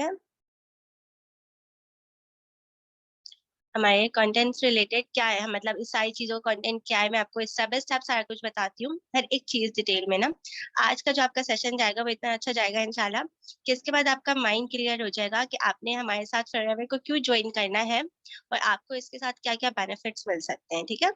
है। हमारे कंटेंट से रिलेटेड क्या है, मतलब इस सारी चीजों का कंटेंट क्या है, मैं आपको स्टेप बाय स्टेप सारा कुछ बताती हूँ, हर एक चीज डिटेल में ना। आज का जो आपका सेशन जाएगा वो इतना अच्छा जाएगा इंशाल्लाह कि इसके बाद आपका माइंड क्लियर हो जाएगा कि आपने हमारे साथ फॉरएवर को क्यों ज्वाइन करना है और आपको इसके साथ क्या क्या बेनिफिट्स मिल सकते हैं। ठीक है,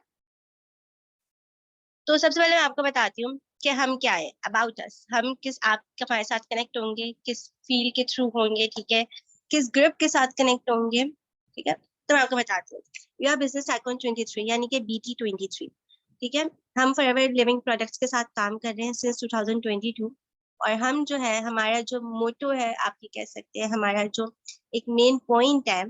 तो सबसे पहले मैं आपको बताती हूँ कि हम क्या है, अबाउट अस, हम किस आप हमारे साथ कनेक्ट होंगे, किस फील्ड के थ्रू होंगे, ठीक है, किस ग्रुप के साथ कनेक्ट होंगे। ठीक है, तो मैं आपको बताती हूँ, यू आर बिजनेस टाइकून 23 यानी कि BT23। ठीक है, हम फॉरएवर लिविंग प्रोडक्ट्स के साथ काम कर रहे हैं सिंस 2022। और हम जो है, हमारा जो मोटो है, आप ये कह सकते हैं, हमारा जो एक मेन पॉइंट है,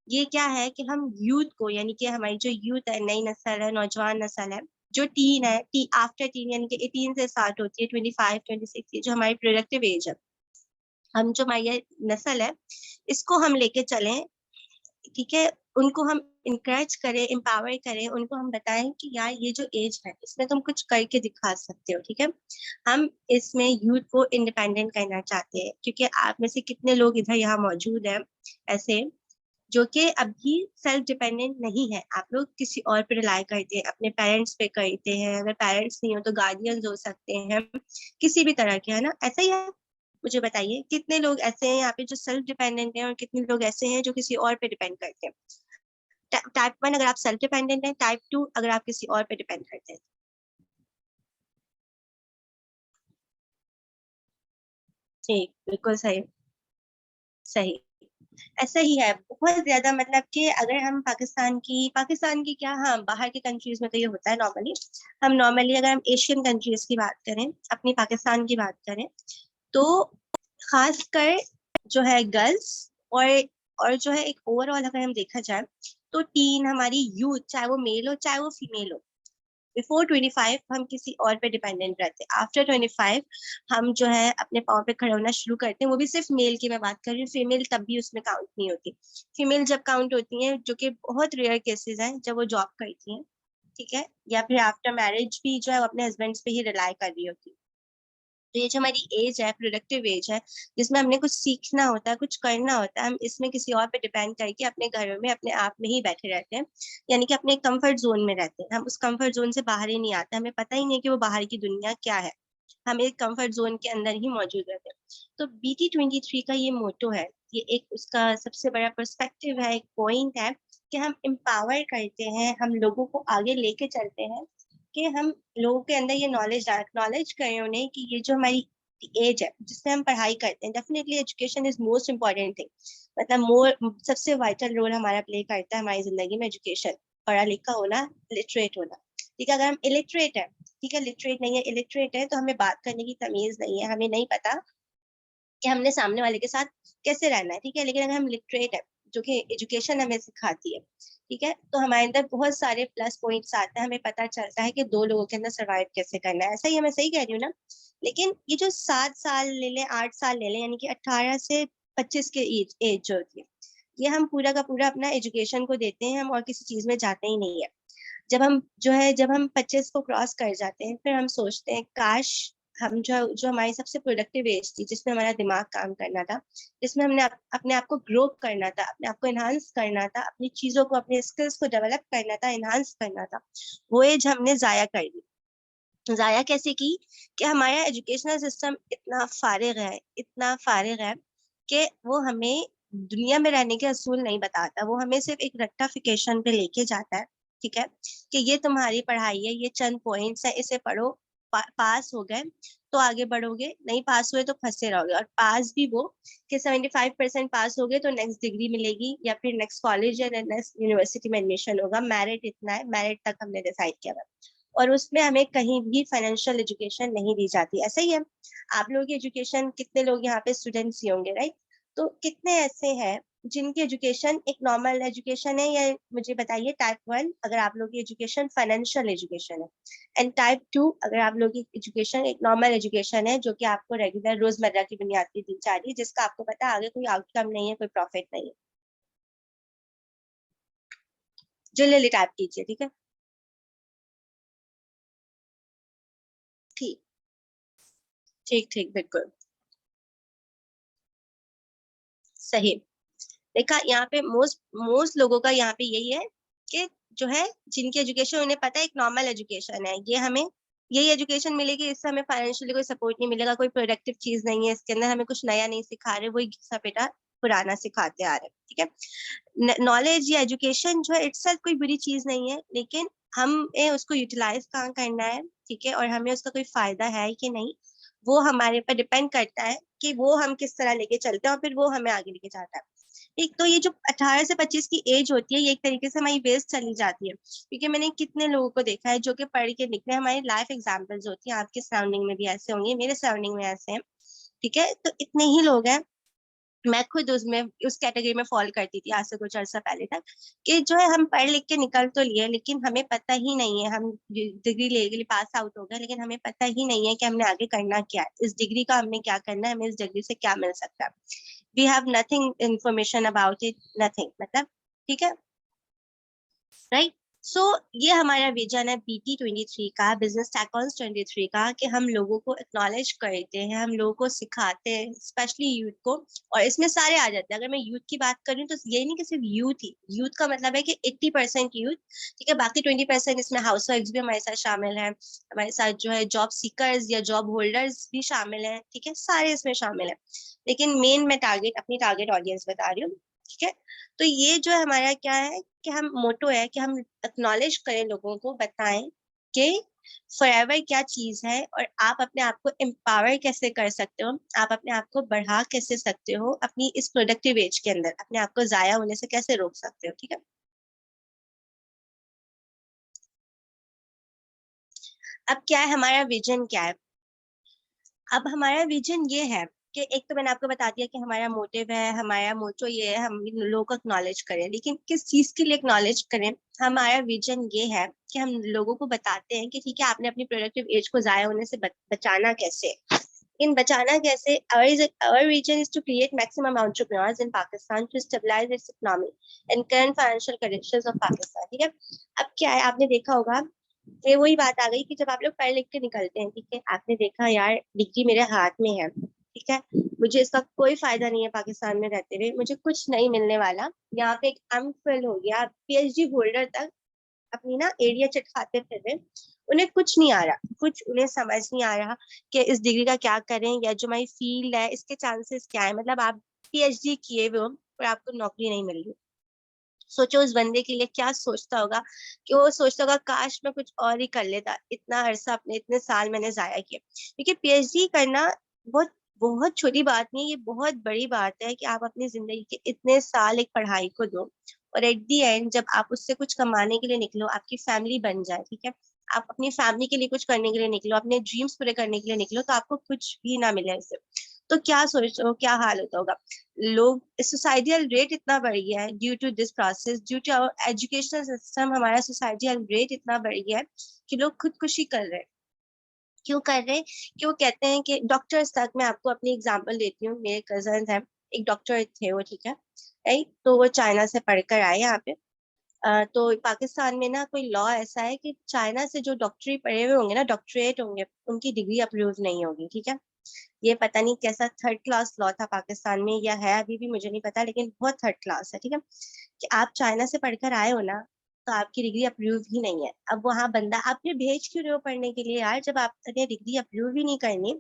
ये क्या है कि हम यूथ को, यानी कि हमारी जो यूथ है, नई नस्ल है, नौजवान नस्ल है, जो टीन है, आफ्टर टीन यानी कि 18 से स्टार्ट होती है, 25 26, ये जो हमारी प्रोडक्टिव एज है, हम जो हमारी ये नस्ल है, इसको हम लेके चलें। ठीक है, उनको हम इंकरेज करें, एम्पावर करें, उनको हम बताएं कि यार ये जो एज है इसमें तुम कुछ करके दिखा सकते हो। ठीक है, हम इसमें यूथ को इंडिपेंडेंट करना चाहते हैं, क्योंकि आप में से कितने लोग इधर यहाँ मौजूद हैं ऐसे जो कि अभी सेल्फ डिपेंडेंट नहीं है। आप लोग किसी और पे रिलाई करते हैं, अपने पेरेंट्स पे करते हैं, अगर पेरेंट्स नहीं हो तो गार्डियंस हो सकते हैं, किसी भी तरह के, है ना, ऐसा ही है। मुझे बताइए कितने लोग ऐसे हैं यहाँ पे जो सेल्फ डिपेंडेंट हैं और कितने लोग ऐसे हैं जो किसी और पे डिपेंड करते हैं। टाइप 1 अगर आप सेल्फ डिपेंडेंट हैं, टाइप 2 अगर आप किसी और पे डिपेंड करते हैं। ठीक, बिल्कुल सही, सही, ऐसा ही है बहुत ज्यादा। मतलब कि अगर हम पाकिस्तान की क्या, हाँ, बाहर के कंट्रीज में तो ये होता है नॉर्मली। हम नॉर्मली अगर हम एशियन कंट्रीज की बात करें, अपनी पाकिस्तान की बात करें, तो खासकर जो है गर्ल्स, और जो है एक ओवरऑल अगर हम देखा जाए, तो टीन हमारी यूथ, चाहे वो मेल हो चाहे वो फीमेल हो, बिफोर 25 हम किसी और पे डिपेंडेंट रहते हैं। आफ्टर 25 हम जो है अपने पाँव पे खड़े होना शुरू करते हैं। वो भी सिर्फ मेल की मैं बात कर रही हूँ, फीमेल तब भी उसमें काउंट नहीं होती। फीमेल जब काउंट होती हैं, जो कि बहुत रेयर केसेस हैं, जब वो जॉब करती हैं, ठीक है, या फिर आफ्टर मैरिज भी जो है वो अपने हस्बैंड्स पे ही रिलाई कर रही होती है। तो ये जो हमारी एज है, प्रोडक्टिव एज है, जिसमें हमने कुछ सीखना होता है, कुछ करना होता है, हम इसमें किसी और पे डिपेंड करके अपने घरों में अपने आप में ही बैठे रहते हैं, यानी कि अपने कंफर्ट जोन में रहते हैं। हम उस कंफर्ट जोन से बाहर ही नहीं आते, हमें पता ही नहीं कि वो बाहर की दुनिया क्या है, हम एक कंफर्ट जोन के अंदर ही मौजूद रहते हैं। तो BT23 का ये मोटो है, ये एक उसका सबसे बड़ा पर्सपेक्टिव है, एक पॉइंट है कि हम एम्पावर करते हैं, हम लोगों को आगे लेके चलते हैं, कि हम लोगों के अंदर ये नॉलेज करें उन्हें कि ये जो हमारी एज है जिसमें हम पढ़ाई करते हैं, definitely education is most important thing, मतलब मोर सबसे वाइटल रोल हमारा प्ले करता है हमारी जिंदगी में एजुकेशन, पढ़ा लिखा होना, लिटरेट होना। ठीक है, अगर हम इलिटरेट है, ठीक है, लिटरेट नहीं है, इलिटरेट है, तो हमें बात करने की तमीज नहीं है, हमें नहीं पता कि हमने सामने वाले के साथ कैसे रहना है। ठीक है, लेकिन अगर हम लिटरेट है, जो कि एजुकेशन हमें सिखाती है, ठीक है, तो हमारे अंदर बहुत सारे प्लस पॉइंट्स आते हैं, हमें पता चलता है कि दो लोगों के अंदर सर्वाइव कैसे करना है। ऐसा ही है, मैं सही कह रही हूँ ना। लेकिन ये जो 7 साल ले लें, 8 साल ले लें, यानी कि 18 से 25 के एज जो होती है, ये हम पूरा का पूरा अपना एजुकेशन को देते हैं, हम और किसी चीज में जाते ही नहीं है। जब हम 25 को क्रॉस कर जाते हैं, फिर हम सोचते हैं काश हम जो हमारी सबसे प्रोडक्टिव एज थी, जिसमें हमारा दिमाग काम करना था, जिसमें हमने अपने आप को ग्रो करना था, अपने आप को एनहांस करना था, अपनी चीजों को, अपने स्किल्स को डेवलप करना था, एनहांस करना था, वो एज हमने जाया कर दी। जाया कैसे की? कि हमारा एजुकेशनल सिस्टम इतना फारिग है, इतना फारिग है, कि वो हमें दुनिया में रहने के असूल नहीं बताता, वो हमें सिर्फ एक रट्टाफिकेशन पे लेके जाता है। ठीक है, कि ये तुम्हारी पढ़ाई है, ये चंद पॉइंट्स है, इसे पढ़ो, पास हो गए तो आगे बढ़ोगे, नहीं पास हुए तो फंसे रहोगे। और पास भी वो कि 75% पास हो गए तो नेक्स्ट डिग्री मिलेगी, या फिर नेक्स्ट कॉलेज या नेक्स्ट यूनिवर्सिटी में एडमिशन होगा, मेरिट इतना है, मेरिट तक हमने डिसाइड किया हुआ है। और उसमें हमें कहीं भी फाइनेंशियल एजुकेशन नहीं दी जाती। ऐसा ही है, आप लोगों की एजुकेशन, कितने लोग यहाँ पे स्टूडेंट्स ही होंगे, राइट? तो कितने ऐसे हैं जिनकी एजुकेशन एक नॉर्मल एजुकेशन है, या मुझे बताइए, टाइप 1 अगर आप लोगों की एजुकेशन फाइनेंशियल एजुकेशन है, एंड टाइप 2 अगर आप लोगों की एजुकेशन एक नॉर्मल एजुकेशन है, जो कि आपको रेगुलर रोजमर्रा की बुनियाद पे दी जा रही है, जिसका आपको पता है आगे कोई आउटकम नहीं है, कोई प्रॉफिट नहीं है। जनरली टाइप कीजिए, ठीक है। ठीक, ठीक, ठीक, बिल्कुल सही। देखा यहाँ पे मोस्ट मोस्ट लोगों का यहाँ पे यही है कि जो है जिनकी एजुकेशन उन्हें पता है एक नॉर्मल एजुकेशन है, ये हमें यही एजुकेशन मिलेगी, इससे हमें फाइनेंशियली कोई सपोर्ट नहीं मिलेगा, कोई प्रोडक्टिव चीज नहीं है इसके अंदर, हमें कुछ नया नहीं सिखा रहे, वही घिसा पेटा पुराना सिखाते आ रहे हैं। ठीक है, नॉलेज या एजुकेशन जो है इट्सेल्फ कोई बुरी चीज नहीं है, लेकिन हमें उसको यूटिलाइज कहाँ करना है, ठीक है, और हमें उसका कोई फायदा है कि नहीं, वो हमारे पर डिपेंड करता है कि वो हम किस तरह लेके चलते हैं और फिर वो हमें आगे लेके जाता है। एक तो ये जो 18 से 25 की एज होती है, ये एक तरीके से हमारी वेस्ट चली जाती है, क्योंकि मैंने कितने लोगों को देखा है जो कि पढ़ के निकले, हमारी लाइफ एग्जाम्पल्स होती हैं, आपके सराउंडिंग में भी ऐसे होंगे, मेरे सराउंडिंग में ऐसे हैं। ठीक है, तो इतने ही लोग हैं, मैं खुद उसमें उस कैटेगरी में फॉल करती थी आज से कुछ अर्सा पहले तक, कि जो है हम पढ़ लिख के निकल तो लिए लेकिन हमें पता ही नहीं है, हम डिग्री ले लिए, पास आउट हो गए, लेकिन हमें पता ही नहीं है कि हमने आगे करना क्या है, इस डिग्री का हमने क्या करना है, हमें इस डिग्री से क्या मिल सकता है। We have nothing information about it, nothing, मतलब, ठीक है, राइट। सो ये हमारा विजन है BT23 का, बिजनेस टैकॉन्स 23 का, कि हम लोगों को एक्नॉलेज करते हैं, हम लोगों को सिखाते हैं, स्पेशली यूथ को, और इसमें सारे आ जाते हैं। अगर मैं यूथ की बात करूँ तो ये नहीं कि सिर्फ यूथ ही, यूथ का मतलब है कि 80% यूथ, ठीक है, बाकी 20% इसमें हाउस वाइफ्स भी हमारे साथ शामिल हैं, हमारे साथ जो है जॉब सीकर्स या जॉब होल्डर्स भी शामिल हैं, ठीक है, सारे इसमें शामिल हैं, लेकिन मेन मैं अपनी टारगेट ऑडियंस बता रही हूँ। ठीक है, तो ये जो है हमारा क्या है कि हम मोटो है कि हम एक्नॉलेज करें, लोगों को बताएं कि फॉरएवर क्या चीज है, और आप अपने आप को एम्पावर कैसे कर सकते हो, आप अपने आप को बढ़ा कैसे सकते हो, अपनी इस प्रोडक्टिव एज के अंदर अपने आप को जाया होने से कैसे रोक सकते हो। ठीक है, अब क्या है हमारा विजन, क्या है, अब हमारा विजन ये है कि एक तो मैंने आपको बता दिया कि हमारा मोटिव है, हमारा मोटो ये है, हम लोगों को एक्नॉलेज करें, लेकिन किस चीज के लिए एक्नॉलेज करें, हमारा विजन ये है कि हम लोगों को बताते हैं कि ठीक है, आपने अपनी प्रोडक्टिव एज को जाया होने से बचाना कैसे, इन बचाना कैसे। our region is to create maximum entrepreneurs in Pakistan to stabilize its economy and current financial conditions of Pakistan। ठीक है, अब क्या है, आपने देखा होगा, ये वही बात आ गई कि जब आप लोग पढ़ लिख के निकलते हैं, ठीक है, आपने देखा यार डिग्री मेरे हाथ में है, ठीक है, मुझे इसका कोई फायदा नहीं है, पाकिस्तान में रहते हुए मुझे कुछ नहीं मिलने वाला, यहाँ पे एक एमफिल हो गया, PhD होल्डर तक अपनी ना एरिया चटकाते फिर उन्हें कुछ नहीं आ रहा, कुछ उन्हें समझ नहीं आ रहा कि इस डिग्री का क्या करें, या जो हमारी फील्ड है इसके चांसेस क्या है, मतलब आप PhD किए हुए हो और आपको नौकरी नहीं मिल रही। सोचो उस बंदे के लिए क्या सोचता होगा, कि वो सोचता होगा काश मैं कुछ और ही कर लेता, इतना अरसा अपने इतने साल मैंने जाया किया, क्योंकि PhD करना बहुत बहुत छोटी बात नहीं है, ये बहुत बड़ी बात है कि आप अपनी जिंदगी के इतने साल एक पढ़ाई को दो, और एट दी एंड जब आप उससे कुछ कमाने के लिए निकलो, आपकी फैमिली बन जाए, ठीक है, आप अपनी फैमिली के लिए कुछ करने के लिए निकलो, अपने ड्रीम्स पूरे करने के लिए निकलो, तो आपको कुछ भी ना मिले इससे, तो क्या सोचते हो, क्या हाल होता होगा। लोग, सोसाइटल रेट इतना बढ़ गया है due to this process, due to our educational system, हमारा सोसाइटल रेट इतना बढ़ गया है कि लोग खुदकुशी कर रहे हैं। क्यों कर रहे हैं, क्यों कहते हैं कि डॉक्टर्स तक, मैं आपको अपनी एग्जांपल देती हूँ, मेरे कजन है, एक डॉक्टर थे वो, ठीक है, राइट, तो वो चाइना से पढ़कर आए यहाँ पे। तो पाकिस्तान में ना कोई लॉ ऐसा है कि चाइना से जो डॉक्टरी पढ़े हुए होंगे ना, डॉक्टरेट होंगे, उनकी डिग्री अप्रूव नहीं होगी। ठीक है, ये पता नहीं कैसा थर्ड क्लास लॉ था पाकिस्तान में, या है अभी भी मुझे नहीं पता, लेकिन बहुत थर्ड क्लास है। ठीक है, कि आप चाइना से पढ़कर आए हो ना, तो आपकी डिग्री अप्रूव ही नहीं है। अब वहां बंदा, आपने भेज क्यों रहे हो पढ़ने के लिए यार, जब आपने डिग्री अप्रूव ही नहीं करनी,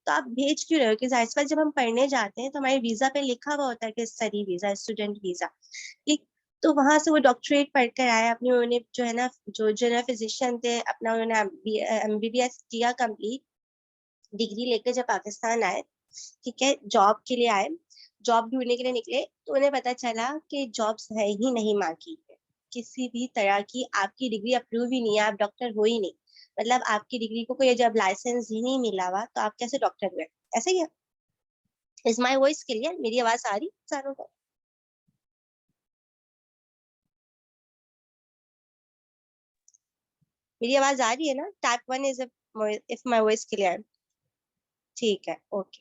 तो आप भेज क्यों रहे हो, कि जाहिर सी बात जब हम पढ़ने जाते हैं तो हमारे वीजा पे लिखा हुआ होता है कि स्टडी वीजा, स्टूडेंट वीजा, ठीक। तो वहां से वो डॉक्टरेट पढ़कर आए, अपने उन्होंने जो है ना, जो जनरल फिजिशियन थे, अपना उन्होंने MBBS किया कंप्लीट, डिग्री लेकर जब पाकिस्तान आए, ठीक है, जॉब के लिए आए, जॉब ढूंढने के लिए निकले, तो उन्हें पता चला कि जॉब्स है ही नहीं मार्केट में, किसी भी तरह की, आपकी डिग्री अप्रूव ही नहीं है, आप डॉक्टर हो ही नहीं, मतलब आपकी डिग्री को कोई जब लाइसेंस ही नहीं मिला हुआ, तो आप कैसे डॉक्टर हुए। ऐसा ही है। इज माई वॉइस क्लियर, मेरी आवाज आ रही सारों को। मेरी आवाज आ रही है ना, type 1 is if my voice clear. ठीक है, ओके,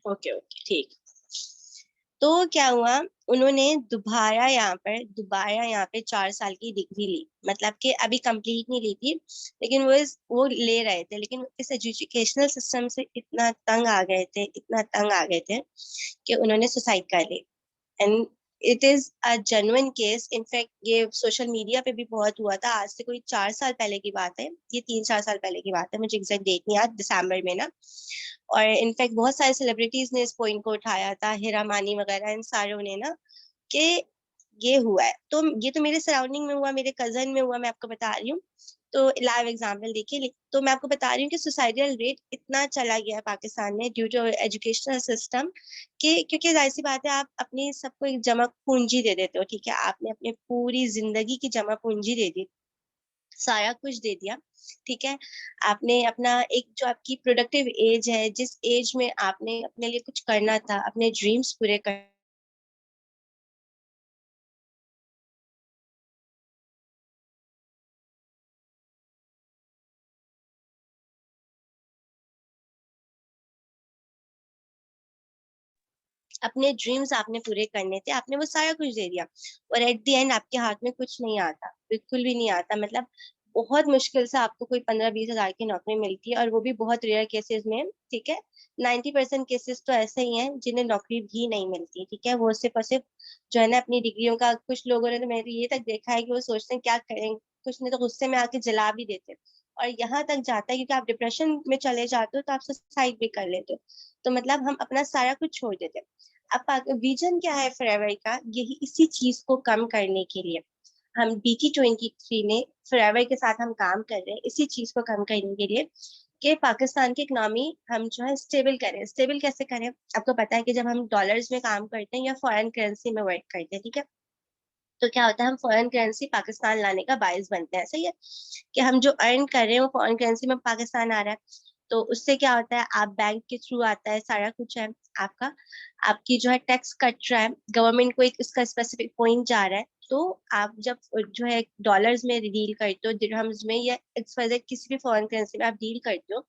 ओके, ओके, ठीक। तो क्या हुआ, उन्होंने दोबारा यहाँ पे 4 साल की डिग्री ली, मतलब कि अभी कंप्लीट नहीं ली थी, लेकिन वो ले रहे थे, लेकिन इस एजुकेशनल सिस्टम से इतना तंग आ गए थे, इतना तंग आ गए थे कि उन्होंने सुसाइड कर ली। And it is a genuine case. In fact ये सोशल मीडिया पे भी बहुत हुआ था, आज से कोई 4 साल पहले की बात है, ये 3-4 साल पहले की बात है, मुझे एग्जैक्ट डेट नहीं याद, दिसंबर में ना। और इनफैक्ट बहुत सारे सेलिब्रिटीज ने इस पॉइंट को उठाया था, हीरा मानी वगैरह, इन सारों ने ना, कि ये हुआ है। तो ये तो मेरे सराउंडिंग में हुआ, मेरे कजन में हुआ, मैं आपको बता रही हूँ। तो लाइव एग्जांपल देखिए, तो मैं आपको बता रही हूँ कि सुसाइडल रेट इतना चला गया है पाकिस्तान में ड्यू टू एजुकेशनल सिस्टम, कि क्योंकि जाहिर सी बात है, आप अपनी सबको एक जमा पूंजी दे देते हो, ठीक है, आपने अपनी पूरी जिंदगी की जमा पूंजी दे दी, सारा कुछ दे दिया, ठीक है। आपने अपना एक जो आपकी प्रोडक्टिव एज है, जिस एज में आपने अपने लिए कुछ करना था, अपने ड्रीम्स पूरे कर, अपने ड्रीम्स आपने पूरे करने थे, आपने वो सारा कुछ दे दिया, और एट द एंड आपके हाथ में कुछ नहीं आता, बिल्कुल भी नहीं आता, मतलब बहुत मुश्किल से आपको कोई 15-20 हजार की नौकरी मिलती है, और वो भी बहुत रेयर केसेस में, ठीक है। 90% केसेस तो ऐसे ही हैं जिन्हें नौकरी भी नहीं मिलती, ठीक है, वो सिर्फ और सिर्फ जो है ना अपनी डिग्रियों का, कुछ लोगों ने तो मैंने तो ये तक देखा है कि वो सोचते हैं क्या करें, कुछ नहीं तो गुस्से में आके जला भी देते हैं। और यहाँ तक जाता है क्योंकि आप डिप्रेशन में चले जाते हो तो आप सुसाइड भी कर लेते हो। तो मतलब हम अपना सारा कुछ छोड़ देते हैं। अब विजन क्या है फॉरएवर का, यही इसी चीज को कम करने के लिए हम BT23 ने फॉरएवर के साथ हम काम कर रहे हैं, इसी चीज को कम करने के लिए, कि पाकिस्तान की इकोनॉमी हम जो है स्टेबल करें। स्टेबल कैसे करें, आपको पता है कि जब हम डॉलर्स में काम करते हैं या फॉरेन करेंसी में वर्क करते हैं, ठीक है, तो क्या होता है, हम फॉरेन करेंसी पाकिस्तान लाने का बायस बनते हैं, सही है, कि हम जो अर्न कर रहे हैं वो फॉरेन करेंसी में पाकिस्तान आ रहा है। तो उससे क्या होता है, आप बैंक के थ्रू आता है सारा कुछ है आपका, आपकी जो है टैक्स कट रहा है, गवर्नमेंट को एक इसका स्पेसिफिक पॉइंट जा रहा है। तो आप जब जो है डॉलर्स में डील करते हो, दिरहम्स में, या XYZ किसी भी फॉरेन करेंसी में आप डील करते हो,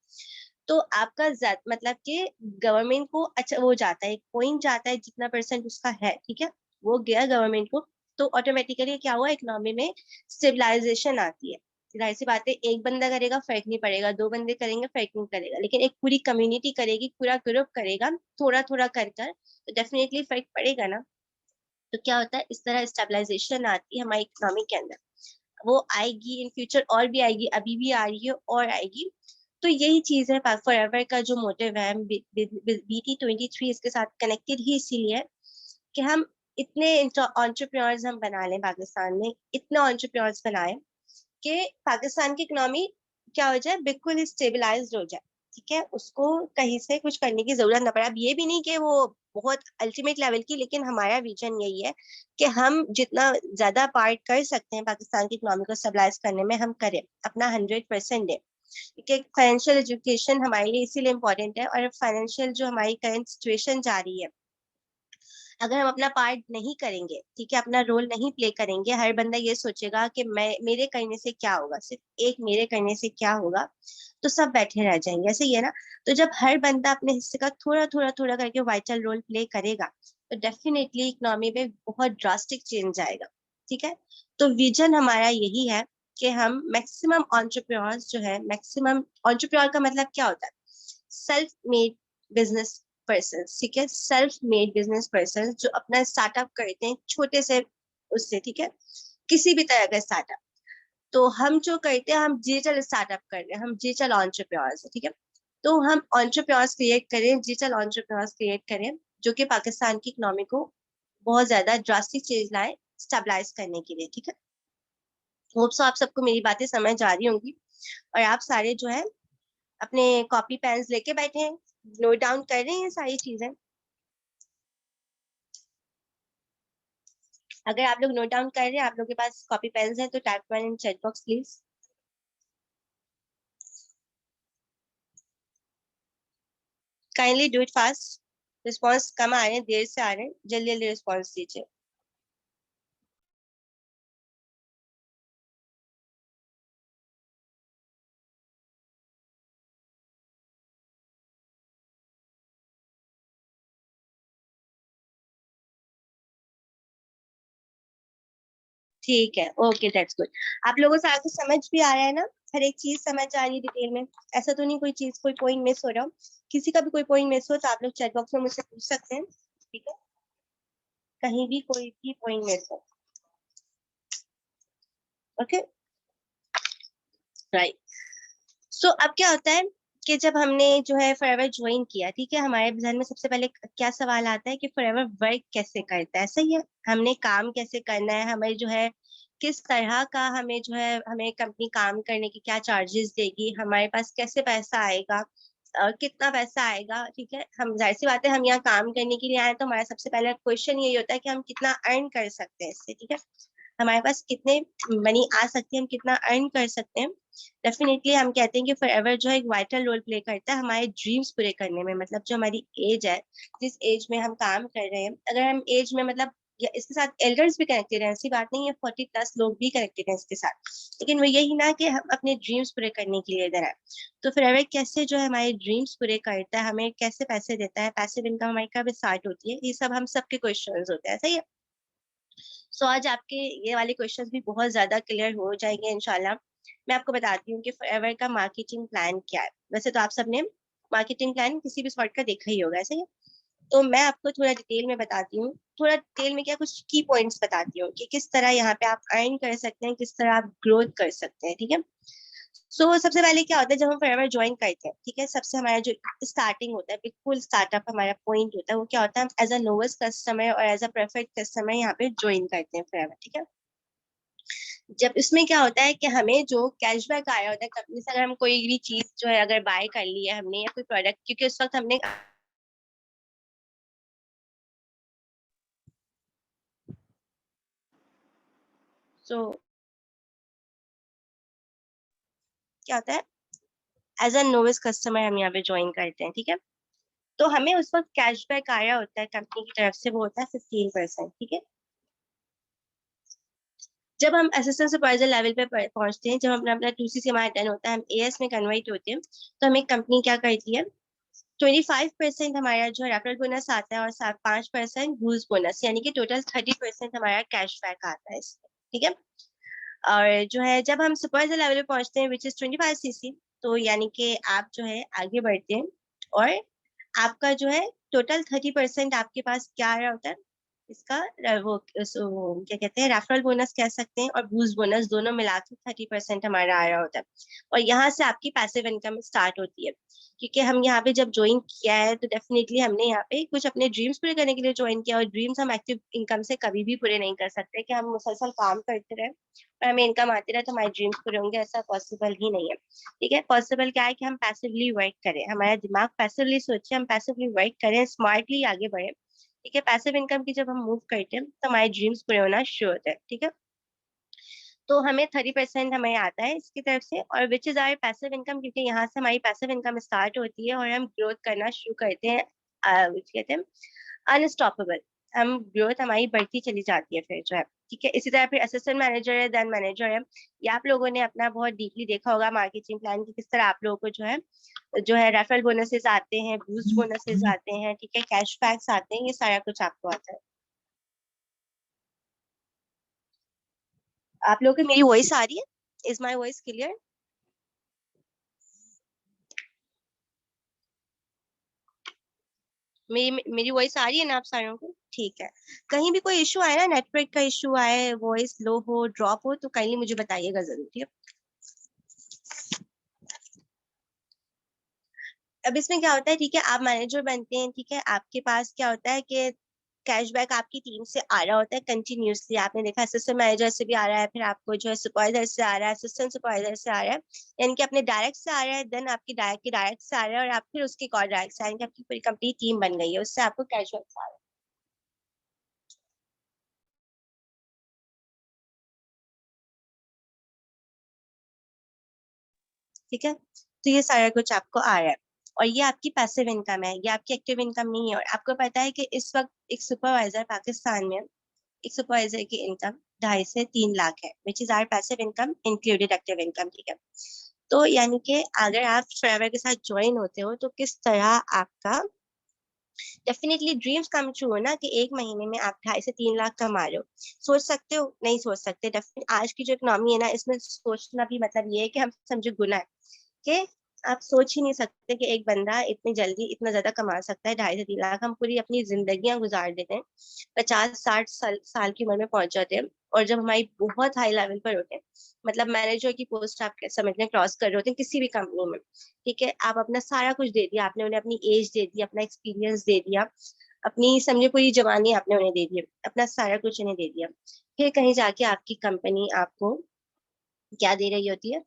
तो आपका मतलब कि गवर्नमेंट को अच्छा वो जाता है, एक पॉइंट जाता है, जितना परसेंट उसका है, ठीक है, वो गया गवर्नमेंट को। तो ऑटोमेटिकली क्या हुआ, इकोनॉमी में स्टेबलाइजेशन आती है। जाहिर सी बात है, एक बंदा करेगा फर्क नहीं पड़ेगा, दो बंदे करेंगे फर्क नहीं पड़ेगा, लेकिन एक पूरी कम्युनिटी करेगी, पूरा ग्रुप करेगा, थोड़ा थोड़ा कर कर, तो डेफिनेटली फर्क पड़ेगा ना। तो क्या होता है, इस तरह स्टेबलाइजेशन आती है हमारी इकोनॉमी के अंदर। वो आएगी इन फ्यूचर, और भी आएगी, अभी भी आ रही है और आएगी। तो यही चीज है फॉरएवर का जो मोटिव है, BT23 इसके साथ कनेक्टेड ही इसीलिए है कि हम इतने एंटरप्रेन्योर्स हम बना लें, पाकिस्तान में इतने एंटरप्रेन्योर्स बनाए कि पाकिस्तान की इकोनॉमी क्या हो जाए, बिल्कुल ही स्टेबलाइज्ड हो जाए, ठीक है, उसको कहीं से कुछ करने की जरूरत ना पड़े। अब ये भी नहीं कि वो बहुत अल्टीमेट लेवल की, लेकिन हमारा विजन यही है कि हम जितना ज्यादा पार्ट कर सकते हैं पाकिस्तान की इकोनॉमी को स्टेबलाइज करने में, हम करें, अपना 100% दें। क्योंकि फाइनेंशियल एजुकेशन हमारे लिए इसीलिए इम्पोर्टेंट है, और फाइनेंशियल जो हमारी करंट सिचुएशन जा रही है, अगर हम अपना पार्ट नहीं करेंगे, ठीक है, अपना रोल नहीं प्ले करेंगे, हर बंदा ये सोचेगा कि मैं, मेरे करने से क्या होगा, सिर्फ एक मेरे करने से क्या होगा, तो सब बैठे रह जाएंगे, ऐसे ही है ना। तो जब हर बंदा अपने हिस्से का थोड़ा थोड़ा थोड़ा करके वाइटल रोल प्ले करेगा, तो डेफिनेटली इकोनॉमी में बहुत ड्रास्टिक चेंज आएगा, ठीक है। तो विजन हमारा यही है कि हम मैक्सिमम एंटरप्रेन्योर्स जो है, मैक्सिमम एंटरप्रेन्योर का मतलब क्या होता है, सेल्फ मेड बिजनेस पर्सन, ठीक है, सेल्फ मेड बिजनेस पर्सन जो अपना स्टार्टअप करते हैं छोटे से उससे, ठीक है, किसी भी तरह का स्टार्टअप। तो हम जो करते हैं, हम डिजिटल स्टार्टअप कर रहे हैं, हम डिजिटल एंटरप्रेन्योर्स हैं, ठीक है। तो हम एंटरप्रेन्योर्स क्रिएट करें, डिजिटल एंटरप्रेन्योर्स क्रिएट करें, जो कि पाकिस्तान की इकोनॉमी को बहुत ज्यादा ड्रास्टिक चेंज लाए, स्टेबलाइज करने के लिए, ठीक है। होप सो आप सबको मेरी बातें समझ आ रही होंगी, और आप सारे जो है अपने कॉपी पेन्स लेके बैठे हैं, नोट डाउन कर रहे हैं सारी चीजें। अगर आप लोग नोट डाउन कर रहे हैं, आप लोग के पास कॉपी पेन्स हैं, तो type one in chat box please. Kindly do it fast, response कम आ रहे हैं, देर से आ रहे हैं, जल्दी जल्दी रिस्पॉन्स दीजिए। ठीक है, ओके, दैट्स गुड। आप लोगों से आगे समझ भी आ रहा है ना? हर एक चीज समझ आ रही है डिटेल में? ऐसा तो नहीं कोई चीज, कोई पॉइंट मिस हो रहा हो? किसी का भी कोई पॉइंट मिस हो तो आप लोग चैट बॉक्स में मुझसे पूछ सकते हैं, ठीक है? कहीं भी कोई भी पॉइंट मिस हो, ओके, राइट। सो अब क्या होता है कि जब हमने जो है फॉरएवर ज्वाइन किया, ठीक है, हमारे ध्यान में सबसे पहले क्या सवाल आता है कि फॉरएवर वर्क कैसे करता है, सही है? हमने काम कैसे करना है, हमें जो है किस तरह का, हमें जो है, हमें कंपनी काम करने की क्या चार्जेस देगी, हमारे पास कैसे पैसा आएगा, कितना पैसा आएगा, ठीक है? हम, जाहिर सी बात है, हम यहाँ काम करने के लिए आए तो हमारा सबसे पहला क्वेश्चन यही होता है कि हम कितना अर्न कर सकते हैं इससे, ठीक है? हमारे पास कितने मनी आ सकती है, हम कितना अर्न कर सकते हैं। डेफिनेटली हम कहते हैं कि फॉरएवर जो है एक वाइटल रोल प्ले करता है हमारे ड्रीम्स पूरे करने में। मतलब जो हमारी एज है, जिस एज में हम काम कर रहे हैं, अगर हम एज में मतलब, या इसके साथ एल्डर्स भी कनेक्टेड है, ऐसी बात नहीं है, 40+ लोग भी कनेक्टेड है इसके साथ, लेकिन वो यही ना कि हम अपने ड्रीम्स पूरे करने के लिए इधर है। तो फॉरएवर कैसे जो है हमारे ड्रीम्स पूरे करता है, हमें कैसे पैसे देता है, पैसिव इनकम हमारी कब स्टार्ट होती है, ये सब हम सबके क्वेश्चंस होते हैं, सही है? सो आज आपके ये वाले क्वेश्चंस भी बहुत ज्यादा क्लियर हो जाएंगे इंशाल्लाह। मैं आपको बताती हूँ कि फॉरएवर का मार्केटिंग प्लान क्या है। वैसे तो आप सबने मार्केटिंग प्लान किसी भी सॉर्ट का देखा ही होगा, ऐसे ही। तो मैं आपको थोड़ा डिटेल में बताती हूँ, थोड़ा डिटेल में क्या, कुछ की पॉइंट्स बताती हूँ कि किस तरह यहाँ पे आप अर्न कर सकते हैं, किस तरह आप ग्रोथ कर सकते हैं, ठीक है? सबसे पहले क्या होता है जब हम फॉरएवर ज्वाइन करते हैं, ठीक है, सबसे हमारा जो स्टार्टिंग होता है, बिल्कुल स्टार्टअप हमारा पॉइंट होता है, वो क्या होता है, हम एज अ नोवेस्ट कस्टमर और एज अ परफेक्ट कस्टमर यहाँ पे ज्वाइन करते हैं फॉरएवर, ठीक है? जब इसमें क्या होता है कि हमें जो कैशबैक आया होता है कंपनी से, अगर हम कोई भी चीज जो है अगर बाय कर ली है हमने, या कोई प्रोडक्ट, क्योंकि उस वक्त हमने, सो क्या होता है, एज अ नोवेस्ट कस्टमर हम यहाँ पे ज्वाइन करते हैं, ठीक है? तो हमें उस वक्त कैशबैक आया होता है कंपनी की तरफ से, वो होता है 15%, ठीक है? जब हम असिस्टेंट सुपरवाइजर लेवल पे पहुंचते हैं, जब हम अपना 2C हमारा डन होता है, हम एएस में कन्वर्ट होते हैं, तो हमें कंपनी क्या करती है, 25% हमारा जो रेफरल बोनस आता है, और 5% बूस्ट बोनस, यानी कि टोटल 30% हमारा कैशबैक आता है इसमें, ठीक है? और जो है जब हम सुपरवाइजर लेवल पे पहुंचते हैं, विच इज 25cc, तो यानी कि आप जो है आगे बढ़ते हैं, और आपका जो है टोटल 30% आपके पास क्या आ रहा होता है, इसका वो क्या कहते हैं, रेफरल बोनस कह सकते हैं, और बूस्ट बोनस, दोनों मिला के 30% हमारा आ रहा होता है। और यहाँ से आपकी पैसिव इनकम स्टार्ट होती है, क्योंकि हम यहाँ पे जब ज्वाइन किया है तो डेफिनेटली हमने यहाँ पे कुछ अपने ड्रीम्स पूरे करने के लिए ज्वाइन किया, और ड्रीम्स हम एक्टिव इनकम से कभी भी पूरे नहीं कर सकते कि हम मुसलसल काम करते रहे और हमें इनकम आती रहे तो हमारे ड्रीम्स पूरे होंगे, ऐसा पॉसिबल ही नहीं है, ठीक है? पॉसिबल क्या है कि हम पैसिवली वर्क करें, हमारा दिमाग पैसिवली सोचे, हम पैसिवली वर्क करें, स्मार्टली आगे बढ़े, ठीक है? पैसिव इनकम की जब हम मूव करते हैं तो हमारे ड्रीम्स पूरे होना शुरू होते हैं, ठीक है? तो हमें 30% हमें आता है इसकी तरफ से, और which is our passive income, क्योंकि यहाँ से हमारी पैसिव इनकम स्टार्ट होती है और हम ग्रोथ करना शुरू करते हैं, कहते हैं अनस्टॉपेबल, हम ग्रोथ हमारी बढ़ती चली जाती है फिर जो है, ठीक है? इसी तरह फिर असिस्टेंट मैनेजर है, देन मैनेजर है। ये आप लोगों ने अपना बहुत डीपली देखा होगा मार्केटिंग प्लान की, किस तरह आप लोगों को जो है रेफरल बोनसेस आते हैं, बूस्ट बोनसेस आते हैं, ठीक है, कैशबैक्स आते हैं, ये सारा कुछ आपको आता है। आप लोगों की मेरी वॉइस आ रही है? Is my voice clear? मेरी वॉइस आ रही है ना आप सारों को? ठीक है। कहीं भी कोई इशू आए ना, नेटवर्क का इशू आए, वॉइस लो हो, ड्रॉप हो, तो काइंडली मुझे बताइएगा जरूर, ठीक है? अब इसमें क्या होता है, ठीक है, आप मैनेजर बनते हैं, ठीक है, आपके पास क्या होता है कि कैशबैक आपकी टीम से आ रहा होता है कंटिन्यूसली। आपने देखा असिस्टेंट मैनेजर से भी आ रहा है, फिर आपको जो है सुपरवाइजर से आ रहा है, असिस्टेंट सुपरवाइजर से आ रहा है, यानी कि अपने डायरेक्ट से आ रहा है, देन आपकी डायरेक्ट से आ रहा है, और आप फिर उसकी कॉल डायरेक्ट से, यानी कि आपकी पूरी कंप्लीट टीम बन गई है, उससे आपको कैशबैक आ रहा है, ठीक है? तो ये सारा कुछ आपको आ रहा है, और ये आपकी पैसिव इनकम है, ये आपकी एक्टिव इनकम नहीं है। और आपको पता है कि इस वक्त एक सुपरवाइजर पाकिस्तान में, एक सुपरवाइजर की इनकम 2.5 से 3 लाख है, which is our passive income included active income, ठीक है? तो यानी कि अगर आप ट्रैवल के साथ ज्वाइन होते हो तो किस तरह आपका डेफिनेटली ड्रीम्स कम ट्रू हो ना कि एक महीने में आप 2.5 से 3 लाख कमा रहे हो। सोच सकते हो? नहीं सोच सकते। डेफिनेट आज की जो इकोनॉमी है ना, इसमें सोचना भी मतलब ये है कि हम समझो गुना है कि आप सोच ही नहीं सकते कि एक बंदा इतनी जल्दी इतना ज्यादा कमा सकता है। 2.5 से 3 लाख। हम पूरी अपनी जिंदगियां गुजार देते हैं, 50-60 साल की उम्र में पहुंच जाते हैं, और जब हमारी बहुत हाई लेवल पर होते हैं, मतलब मैनेजर की पोस्ट आप समझ लें क्रॉस कर रहे होते हैं किसी भी कंपनी में, ठीक है, आप अपना सारा कुछ दे दिया, आपने उन्हें अपनी एज दे दी, अपना एक्सपीरियंस दे दिया, अपनी समझे पूरी जवानी आपने उन्हें दे दी, अपना सारा कुछ उन्हें दे दिया। फिर कहीं जाके आपकी कंपनी आपको क्या दे रही होती है?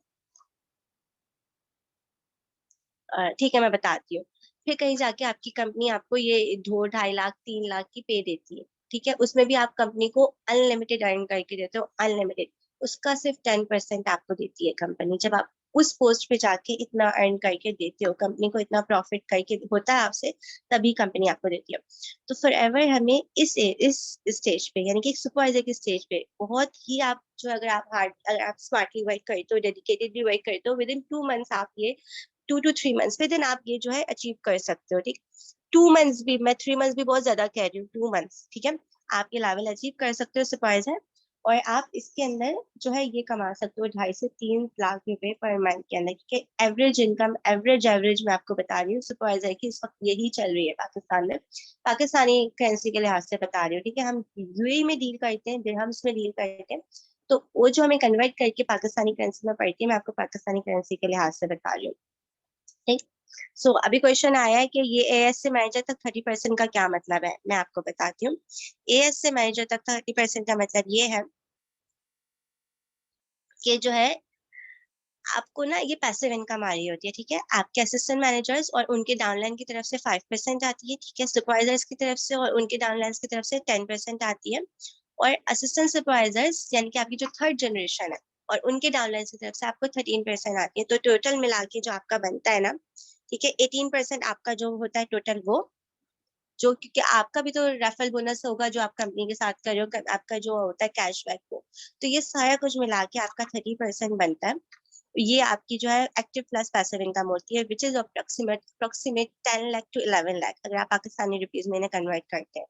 ठीक है, मैं बताती हूँ। फिर कहीं जाके आपकी कंपनी आपको ये 2-2.5 लाख 3 लाख की पे देती है, ठीक है, उसमें भी आप कंपनी को अनलिमिटेड अर्न करके देते हो, अनलिमिटेड। उसका सिर्फ 10% आपको देती है कंपनी। जब आप उस पोस्ट पे जाके इतना अर्न करके देते हो, कंपनी को इतना प्रॉफिट करके होता है आपसे, तभी कंपनी आपको देती है। तो फॉर एवर हमें इस स्टेज पे, यानी कि सुपरवाइजर की स्टेज पे, बहुत ही आप जो, अगर आप स्मार्टली वर्क करते हो, डेडिकेटेडली वर्क करते हो, विद इन 2 मंथ्स आप ये 2 to 3 मंथ्स विद इन आप ये जो है अचीव कर सकते हो, ठीक। 2 मंथ्स भी, मैं 3 मंथ्स भी बहुत ज्यादा कह रही हूँ, 2 मंथ्स, ठीक है, आप ये लेवल अचीव कर सकते हो सुपरवाइजर। और आप इसके अंदर जो है ये कमा सकते हो 2.5 से 3 लाख रुपए पर मंथ के अंदर, क्योंकि एवरेज इनकम, एवरेज मैं आपको बता रही हूँ सुपरवाइजर की इस वक्त यही चल रही है पाकिस्तान में, पाकिस्तानी करेंसी के लिहाज से बता रही हूँ, ठीक है। हम यूएई में डील करते हैं, दिरहम्स में डील करते हैं, तो वो जो हमें कन्वर्ट करके पाकिस्तानी करेंसी में पड़ती है, मैं आपको पाकिस्तानी करेंसी के लिहाज से बता रही हूँ, ठीक। सो अभी क्वेश्चन आया है कि ये एएस से मैनेजर तक 30% का क्या मतलब है, मैं आपको बताती हूँ। एएस से मैनेजर तक 30% का मतलब ये है कि जो है आपको ना ये पैसिव इनकम आ रही होती है, ठीक है। आपके असिस्टेंट मैनेजर्स और उनके डाउनलाइन की तरफ से 5% आती है, ठीक है, सुपरवाइजर्स की तरफ से और उनके डाउनलाइन की तरफ से 10% आती है, और असिस्टेंट सुपरवाइजर्स यानी कि आपकी जो थर्ड जनरेशन है और उनके डाउनलाइन की तरफ से आपको 13% आती है। तो टोटल मिला के जो आपका बनता है ना, ठीक है, 18% आपका जो होता है टोटल, वो जो, क्योंकि आपका भी तो रेफरल बोनस होगा जो आप कंपनी के साथ कर रहे हो, आपका जो होता है कैशबैक को, तो ये सारा कुछ मिला के आपका 30% बनता है। ये आपकी जो है एक्टिव प्लस पैसिव इनकम होती है, which is approximate 10 lakh to 11 lakh, अगर आप पाकिस्तानी रुपीज में इन्हें कन्वर्ट करते हैं,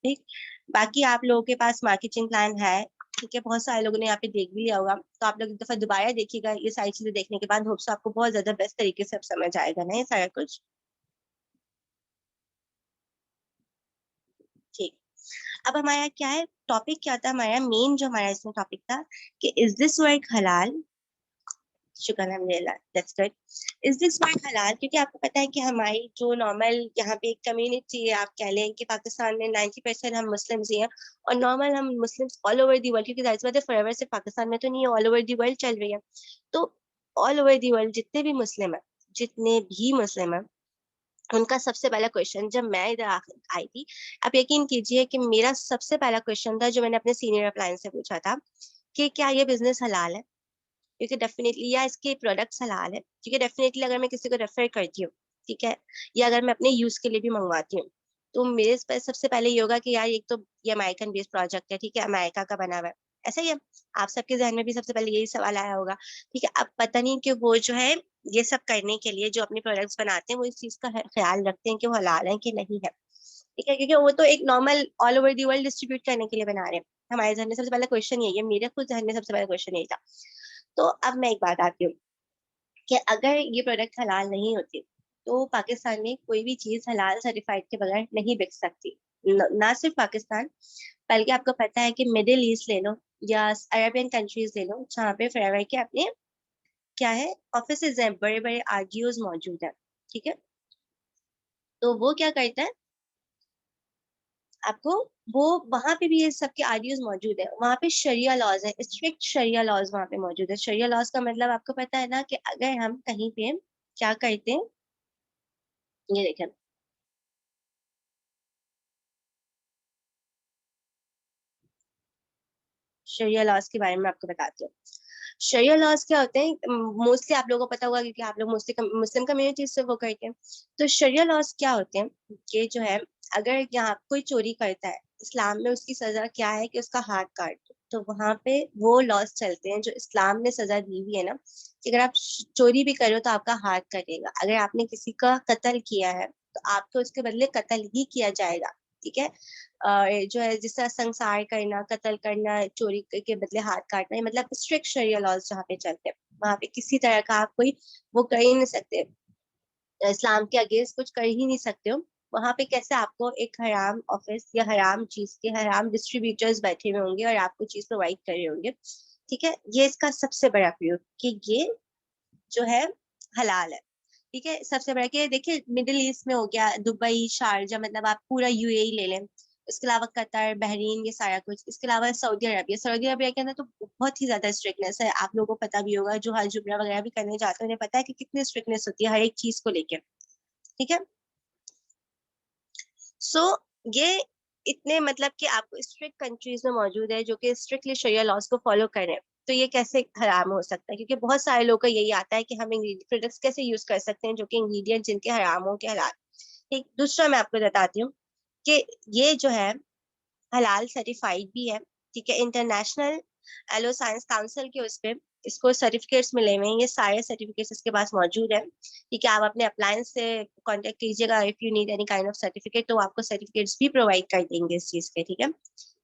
ठीक। बाकी आप लोगों के पास मार्केटिंग प्लान है, ठीक है, बहुत सारे लोगों ने यहाँ पे देख भी लिया होगा, तो आप लोग एक दफा दोबारा देखिएगा, ये सारी चीजें देखने के बाद होप्स आपको बहुत ज्यादा बेस्ट तरीके से अब समझ आएगा ना ये सारा कुछ, ठीक। अब हमारा क्या है टॉपिक, क्या था हमारा मेन, जो हमारा इसमें टॉपिक था कि इज दिस वर्क हलाल। शुक्र अल्हम्दुलिल्लाह, that's good. Is this work हलाल, क्योंकि आपको पता है कि हमारी जो नॉर्मल यहाँ पे एक कम्युनिटी है, आप कह लें कि पाकिस्तान में 90% हम मुस्लिम्स ही हैं, और नॉर्मल हम Muslims all over the world, क्योंकि जाहिर सी बात है फॉरएवर से पाकिस्तान में तो नहीं है, ऑल ओवर दी वर्ल्ड चल रही है। तो ऑल ओवर दी वर्ल्ड जितने भी मुस्लिम है, जितने भी मुस्लिम है, उनका सबसे पहला क्वेश्चन, जब मैं इधर आई थी, आप यकीन कीजिए कि मेरा सबसे पहला क्वेश्चन था जो मैंने अपने सीनियर अप्लायंस से पूछा था कि क्या ये बिजनेस हलाल है, क्योंकि डेफिनेटली, या इसके प्रोडक्ट्स हलाल है, क्योंकि डेफिनेटली अगर मैं किसी को रेफर करती हूँ, ठीक है, या अगर मैं अपने यूज के लिए भी मंगवाती हूँ, तो मेरे पास सबसे पहले ये होगा कि यार एक तो ये अमेरिकन बेस्ड प्रोजेक्ट है, ठीक है, अमेरिका का बना हुआ है, ऐसा ही है। आप सबके जहन में भी सबसे पहले यही सवाल आया होगा, ठीक है। अब पता नहीं कि वो जो है ये सब करने के लिए जो अपने प्रोडक्ट्स बनाते हैं, वो इस चीज का ख्याल रखते हैं कि वो हलाल है कि नहीं है, ठीक है, क्योंकि वो तो एक normal all over the world distribute करने के लिए बना रहे हैं। हमारे जहन में सबसे पहला क्वेश्चन यही है, मेरे खुद जहन में सबसे पहला क्वेश्चन यही था। तो अब मैं एक बात आती हूँ कि अगर ये प्रोडक्ट हलाल नहीं होते, तो पाकिस्तान में कोई भी चीज हलाल सर्टिफाइड के बगैर नहीं बिक सकती। ना सिर्फ पाकिस्तान, बल्कि आपको पता है कि मिडिल ईस्ट ले लो या अरेबियन कंट्रीज ले लो, जहाँ पे फॉरएवर के अपने क्या है ऑफिसेज हैं, बड़े बड़े आरजीओज मौजूद हैं, ठीक है। तो वो क्या करता है आपको, वो वहां पे भी ये सबके आरडीओज मौजूद है, वहां पे शरिया लॉज है, स्ट्रिक्ट शरिया लॉज वहां पे मौजूद है। शरिया लॉज का मतलब आपको पता है ना कि अगर हम कहीं पे क्या करते हैं, ये देखें, शरिया लॉज के बारे में आपको बताती हूँ। शरिया लॉज क्या होते हैं, मोस्टली आप लोगों को पता होगा क्योंकि आप लोग मोस्टली मुस्लिम कम्युनिटी से वो करते हैं। तो शरिया लॉज क्या होते हैं, कि जो है अगर यहाँ कोई चोरी करता है, इस्लाम में उसकी सजा क्या है कि उसका हाथ काट दो, तो वहां पे वो लॉज चलते हैं जो इस्लाम ने सजा दी हुई है ना, कि अगर आप चोरी भी करो तो आपका हाथ कटेगा, अगर आपने किसी का कत्ल किया है, तो आपको उसके बदले कत्ल ही किया जाएगा, ठीक है। जो है जिस तरह संसार करना, कत्ल करना, चोरी के बदले हाथ काटना, मतलब स्ट्रिक्ट शरिया लॉज जहाँ पे चलते हैं, वहां पे किसी तरह का आप कोई वो कर ही नहीं सकते, इस्लाम के अगेंस्ट कुछ कर ही नहीं सकते हो। वहां पे कैसे आपको एक हराम ऑफिस या हराम चीज के हराम डिस्ट्रीब्यूटर्स बैठे हुए होंगे और आपको चीज प्रोवाइड कर रहे होंगे, ठीक है। ये इसका सबसे बड़ा प्रयोग कि ये जो है हलाल है, ठीक है। सबसे बड़ा कि देखिए मिडिल ईस्ट में हो गया, दुबई, शारजा, मतलब आप पूरा यूएई ले लें, इसके अलावा कतर, बहरीन, ये सारा कुछ, इसके अलावा सऊदी अरबिया के अंदर तो बहुत ही ज्यादा स्ट्रिक्टनेस है। आप लोगों को पता भी होगा जो हज उम्रा वगैरह भी करने जाते हैं, उन्हें पता है कि कितनी स्ट्रिक्टनेस होती है हर एक चीज को लेकर, ठीक है। सो ये इतने मतलब कि आपको स्ट्रिक्ट कंट्रीज में मौजूद है जो कि स्ट्रिक्टली शरिया लॉज को फॉलो कर रहे हैं, तो ये कैसे हराम हो सकता है? क्योंकि बहुत सारे लोगों को यही आता है कि हम प्रोडक्ट्स कैसे यूज कर सकते हैं जो कि इंग्रेडिएंट जिनके हराम हो के हलाल। ठीक, दूसरा मैं आपको बताती हूँ कि ये जो है हलाल सर्टिफाइड भी है, ठीक है। इंटरनेशनल एलो साइंस काउंसिल के उस पे इसको सर्टिफिकेट्स मिले हुए हैं, ये सारे सर्टिफिकेट्स इसके पास मौजूद है, ठीक है। आप अपने अप्लायंस से कांटेक्ट कीजिएगा if you need any kind of certificate, तो आपको सर्टिफिकेट्स भी प्रोवाइड कर देंगे इस चीज के, ठीक है।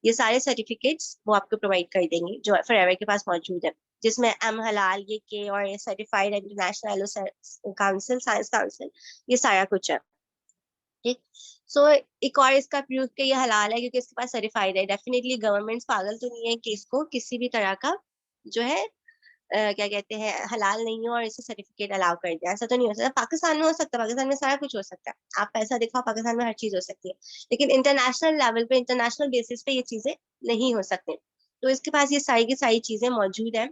ये सारे सर्टिफिकेट्स वो आपको प्रोवाइड कर देंगे जो फॉरएवर के पास मौजूद है, जिसमें एम हलाल, ये के और ये certified international Elo council, science council, ये सारा कुछ है, ठीक। सो एक और इसका प्रूफ कि ये हलाल है क्योंकि इसके पास सर्टिफाइड है। डेफिनेटली गवर्नमेंट्स पागल तो नहीं है कि इसको किसी भी तरह का जो है क्या कहते हैं हलाल नहीं हो और इसे सर्टिफिकेट अलाउ कर दिया, ऐसा तो नहीं हो सकता। पाकिस्तान में हो सकता है, पाकिस्तान में सारा कुछ हो सकता है, आप पैसा दिखाओ, पाकिस्तान में हर चीज हो सकती है, लेकिन इंटरनेशनल लेवल पे, इंटरनेशनल बेसिस पे ये चीजें नहीं हो सकती। तो इसके पास ये सारी की सारी चीजें मौजूद है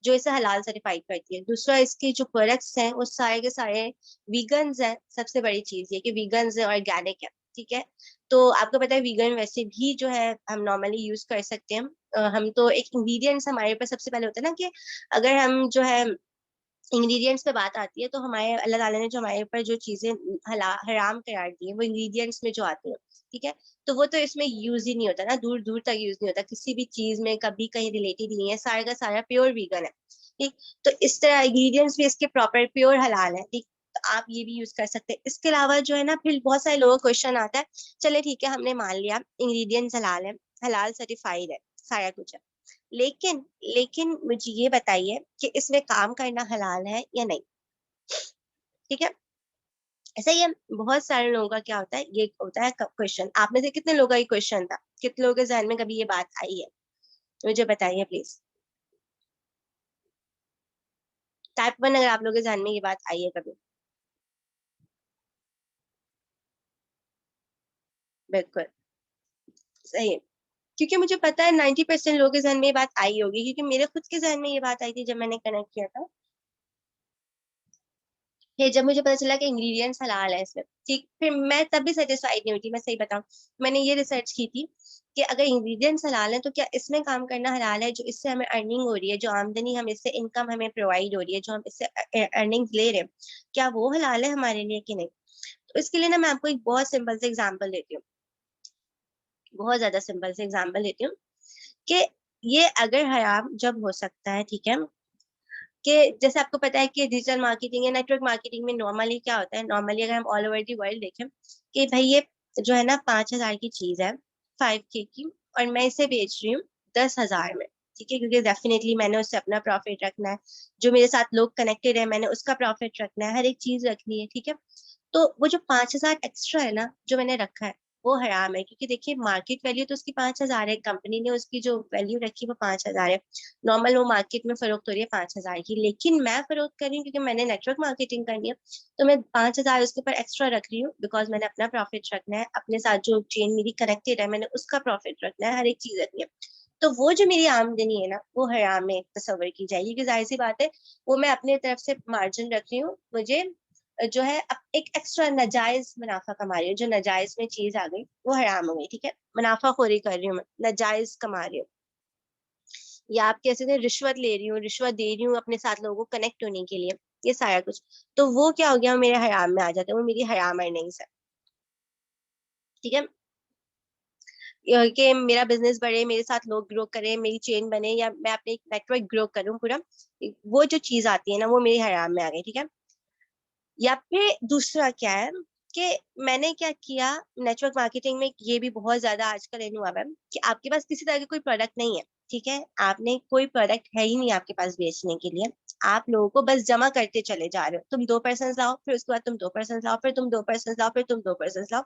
जो इसे हलाल सर्टिफाइड करती है। दूसरा, इसके जो प्रोडक्ट्स हैं वो सारे के सारे वीगन्स हैं। सबसे बड़ी चीज ये कि वीगन्स है, ऑर्गेनिक है, ठीक है। तो आपको पता है वीगन वैसे भी जो है हम नॉर्मली यूज कर सकते हैं। हम तो एक इंग्रेडिएंट्स हमारे ऊपर सबसे पहले होता है ना कि अगर हम जो है इंग्रेडिएंट्स पे बात आती है तो हमारे अल्लाह ताला ने जो हमारे ऊपर जो चीजें हराम करार दी है वो इंग्रेडिएंट्स में जो आती है, ठीक है। तो वो तो इसमें यूज ही नहीं होता ना, दूर दूर तक यूज नहीं होता, किसी भी चीज में कभी कहीं रिलेटेड नहीं है, सारा का सारा प्योर वीगन है, ठीक। तो इस तरह इंग्रेडिएंट्स भी इसके प्रॉपर प्योर हलाल है, ठीक। तो आप ये भी यूज कर सकते हैं। इसके अलावा जो है ना फिर बहुत सारे लोगों को क्वेश्चन आता है, चले ठीक है हमने मान लिया इंग्रेडिएंट्स हलाल है, हलाल सर्टिफाइड है, सारा कुछ है, लेकिन लेकिन मुझे ये बताइए कि इसमें काम करना हलाल है या नहीं, ठीक है। ऐसा ही है, बहुत सारे लोगों का क्या होता है, ये होता है क्वेश्चन। आप में से कितने लोगों का ये क्वेश्चन था, कितने लोगों के जहन में कभी ये बात आई है, मुझे बताइए प्लीज। टाइप 1 अगर आप लोगों के जहन में ये बात आई है कभी। बिल्कुल सही है, क्योंकि मुझे पता है 90% लोगों के जहन में ये बात आई होगी, क्योंकि मेरे खुद के जहन में ये बात आई थी जब मैंने कनेक्ट किया था। फिर जब मुझे पता चला कि इंग्रेडिएंट्स हलाल है इसमें, ठीक, फिर मैं तब भी सेटिस्फाइड नहीं हुई थी, मैं सही बताऊं। मैंने ये रिसर्च की थी कि अगर इंग्रेडिएंट्स हलाल है तो क्या इसमें काम करना हलाल है, जो इससे हमें अर्निंग हो रही है, जो आमदनी हम इससे इनकम हमें प्रोवाइड हो रही है, जो हम इससे अर्निंग्स ले रहे हैं, क्या वो हलाल है हमारे लिए कि नहीं। तो इसके लिए ना मैं आपको एक बहुत सिंपल से एग्जाम्पल देती हूँ, बहुत ज्यादा सिंपल से एग्जाम्पल देती हूँ कि ये अगर हराम जब हो सकता है, ठीक है, कि जैसे आपको पता है कि डिजिटल मार्केटिंग या नेटवर्क मार्केटिंग में नॉर्मली क्या होता है, नॉर्मली अगर हम ऑल ओवर दी वर्ल्ड देखें कि भाई ये जो है ना 5,000 की चीज है, 5K की, और मैं इसे बेच रही हूँ 10,000 में, ठीक है, क्योंकि डेफिनेटली मैंने उससे अपना प्रॉफिट रखना है, जो मेरे साथ लोग कनेक्टेड है मैंने उसका प्रॉफिट रखना है, हर एक चीज रखनी है, ठीक है। तो वो जो 5,000 एक्स्ट्रा है ना जो मैंने रखा है वो हराम है, क्योंकि देखिए मार्केट वैल्यू तो उसकी 5,000 है, कंपनी ने उसकी जो वैल्यू रखी वो 5,000 है, नॉर्मल वो मार्केट में फरोख्त हो रही है 5,000 की, लेकिन मैं फरोख्त कर रही हूँ क्योंकि मैंने नेटवर्क मार्केटिंग करनी है, तो मैं 5,000 उसके ऊपर एक्स्ट्रा रख रही हूँ, बिकॉज मैंने अपना प्रॉफिट रखना है, अपने साथ जो चेन मेरी कनेक्टेड है मैंने उसका प्रॉफिट रखना है, हर एक चीज रखनी है। तो वो जो मेरी आमदनी है ना वो हराम में तस्वर की जाएगी, क्योंकि जाहिर सी बात है वो मैं अपने तरफ से मार्जिन रख रही हूँ, मुझे जो है एक एक्स्ट्रा नजायज मुनाफा कमा रही हूँ, जो नजायज में चीज आ गई वो हराम हो गई, ठीक है। मुनाफाखोरी कर रही हूँ मैं, नजायज कमा रही हूँ, या आप कैसे थे रिश्वत ले रही हूँ, रिश्वत दे रही हूँ अपने साथ लोगों को कनेक्ट होने के लिए, ये सारा कुछ, तो वो क्या हो गया, वो मेरे हराम में आ जाता है, वो मेरी हराम अर्निंग्स है, ठीक है। कि मेरा बिजनेस बढ़े, मेरे साथ लोग ग्रो करें, मेरी चेन बने, या मैं अपने एक नेटवर्क ग्रो करूँ पूरा, वो जो चीज आती है ना वो मेरी हराम में आ गई, ठीक है। या फिर दूसरा क्या है कि मैंने क्या किया नेटवर्क मार्केटिंग में, ये भी बहुत ज्यादा आजकल इन हुआ है कि आपके पास किसी तरह का कोई प्रोडक्ट नहीं है, ठीक है, आपने कोई प्रोडक्ट है ही नहीं आपके पास बेचने के लिए, आप लोगों को बस जमा करते चले जा रहे हो, तुम 2% लाओ, फिर उसके बाद तुम 2% लाओ, फिर तुम 2% लाओ, फिर तुम 2% लाओ,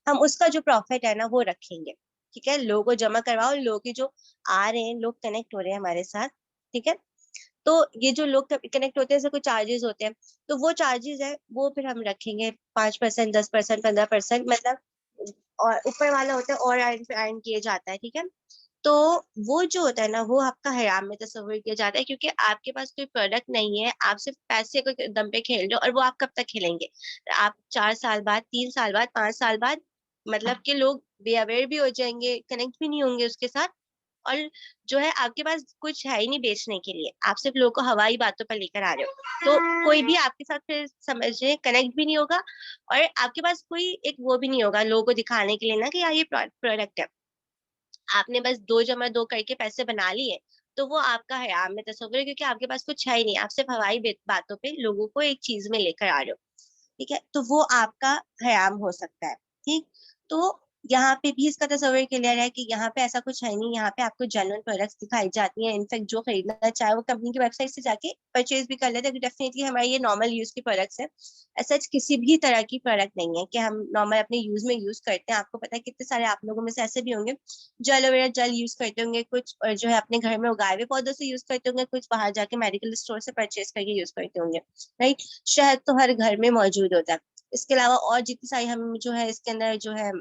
हम उसका जो प्रॉफिट है ना वो रखेंगे, ठीक है, लोगों को जमा करवाओ, लोग की जो आ रहे हैं, लोग कनेक्ट हो रहे हैं हमारे साथ, ठीक है, तो ये जो लोग कनेक्ट होते हैं ऐसे कुछ चार्जेस होते हैं, तो वो चार्जेस है वो फिर हम रखेंगे 5%, 10%, 15%, मतलब और ऊपर वाला होता है और अर्न किए जाता है, ठीक है। तो वो जो होता है ना वो आपका हराम में तस्वीर किया जाता है, क्योंकि आपके पास कोई प्रोडक्ट नहीं है, आप सिर्फ पैसे को दम पे खेल रहे हो, और वो आप कब तक खेलेंगे, आप 4 साल बाद, 3 साल बाद, 5 साल बाद, मतलब कि लोग बेअवेयर भी हो जाएंगे, कनेक्ट भी नहीं होंगे उसके साथ, और जो है आपके पास कुछ है ही नहीं बेचने के लिए, आप सिर्फ लोगों को हवाई बातों पर लेकर आ रहे हो, तो कोई भी आपके साथ फिर समझे कनेक्ट भी नहीं होगा, और आपके पास कोई एक वो भी नहीं होगा लोगों को दिखाने के लिए ना कि यार ये प्रोडक्ट है, आपने बस 2 जमा 2 करके पैसे बना लिए, तो वो आपका हराम में तस्वीर है, क्योंकि आपके पास कुछ है ही नहीं, आप सिर्फ हवाई बातों पे लोगों को एक चीज में लेकर आ रहे हो, ठीक है, तो वो आपका हराम हो सकता है, ठीक। तो यहाँ पे भी इसका तस्वीर क्लियर है कि यहाँ पे ऐसा कुछ है नहीं, यहाँ पे आपको जेन्युइन प्रोडक्ट्स दिखाई जाती हैं, इनफैक्ट जो खरीदना चाहे वो कंपनी की वेबसाइट से जाके परचेज भी कर लेते हैं, डेफिनेटली हमारे ये नॉर्मल यूज की प्रोडक्ट्स है, ऐसा किसी भी तरह की प्रोडक्ट नहीं है कि हम नॉर्मल अपने यूज में यूज करते हैं, आपको पता है कितने सारे आप लोगों में से ऐसे भी होंगे जो एलोवेरा जेल यूज करते होंगे, कुछ और जो है अपने घर में उगाए हुए पौधों से यूज करते होंगे, कुछ बाहर जाके मेडिकल स्टोर से परचेज करके यूज करते होंगे, राइट। शहद तो हर घर में मौजूद होता है, इसके अलावा और जितनी सारी हम जो है इसके अंदर जो है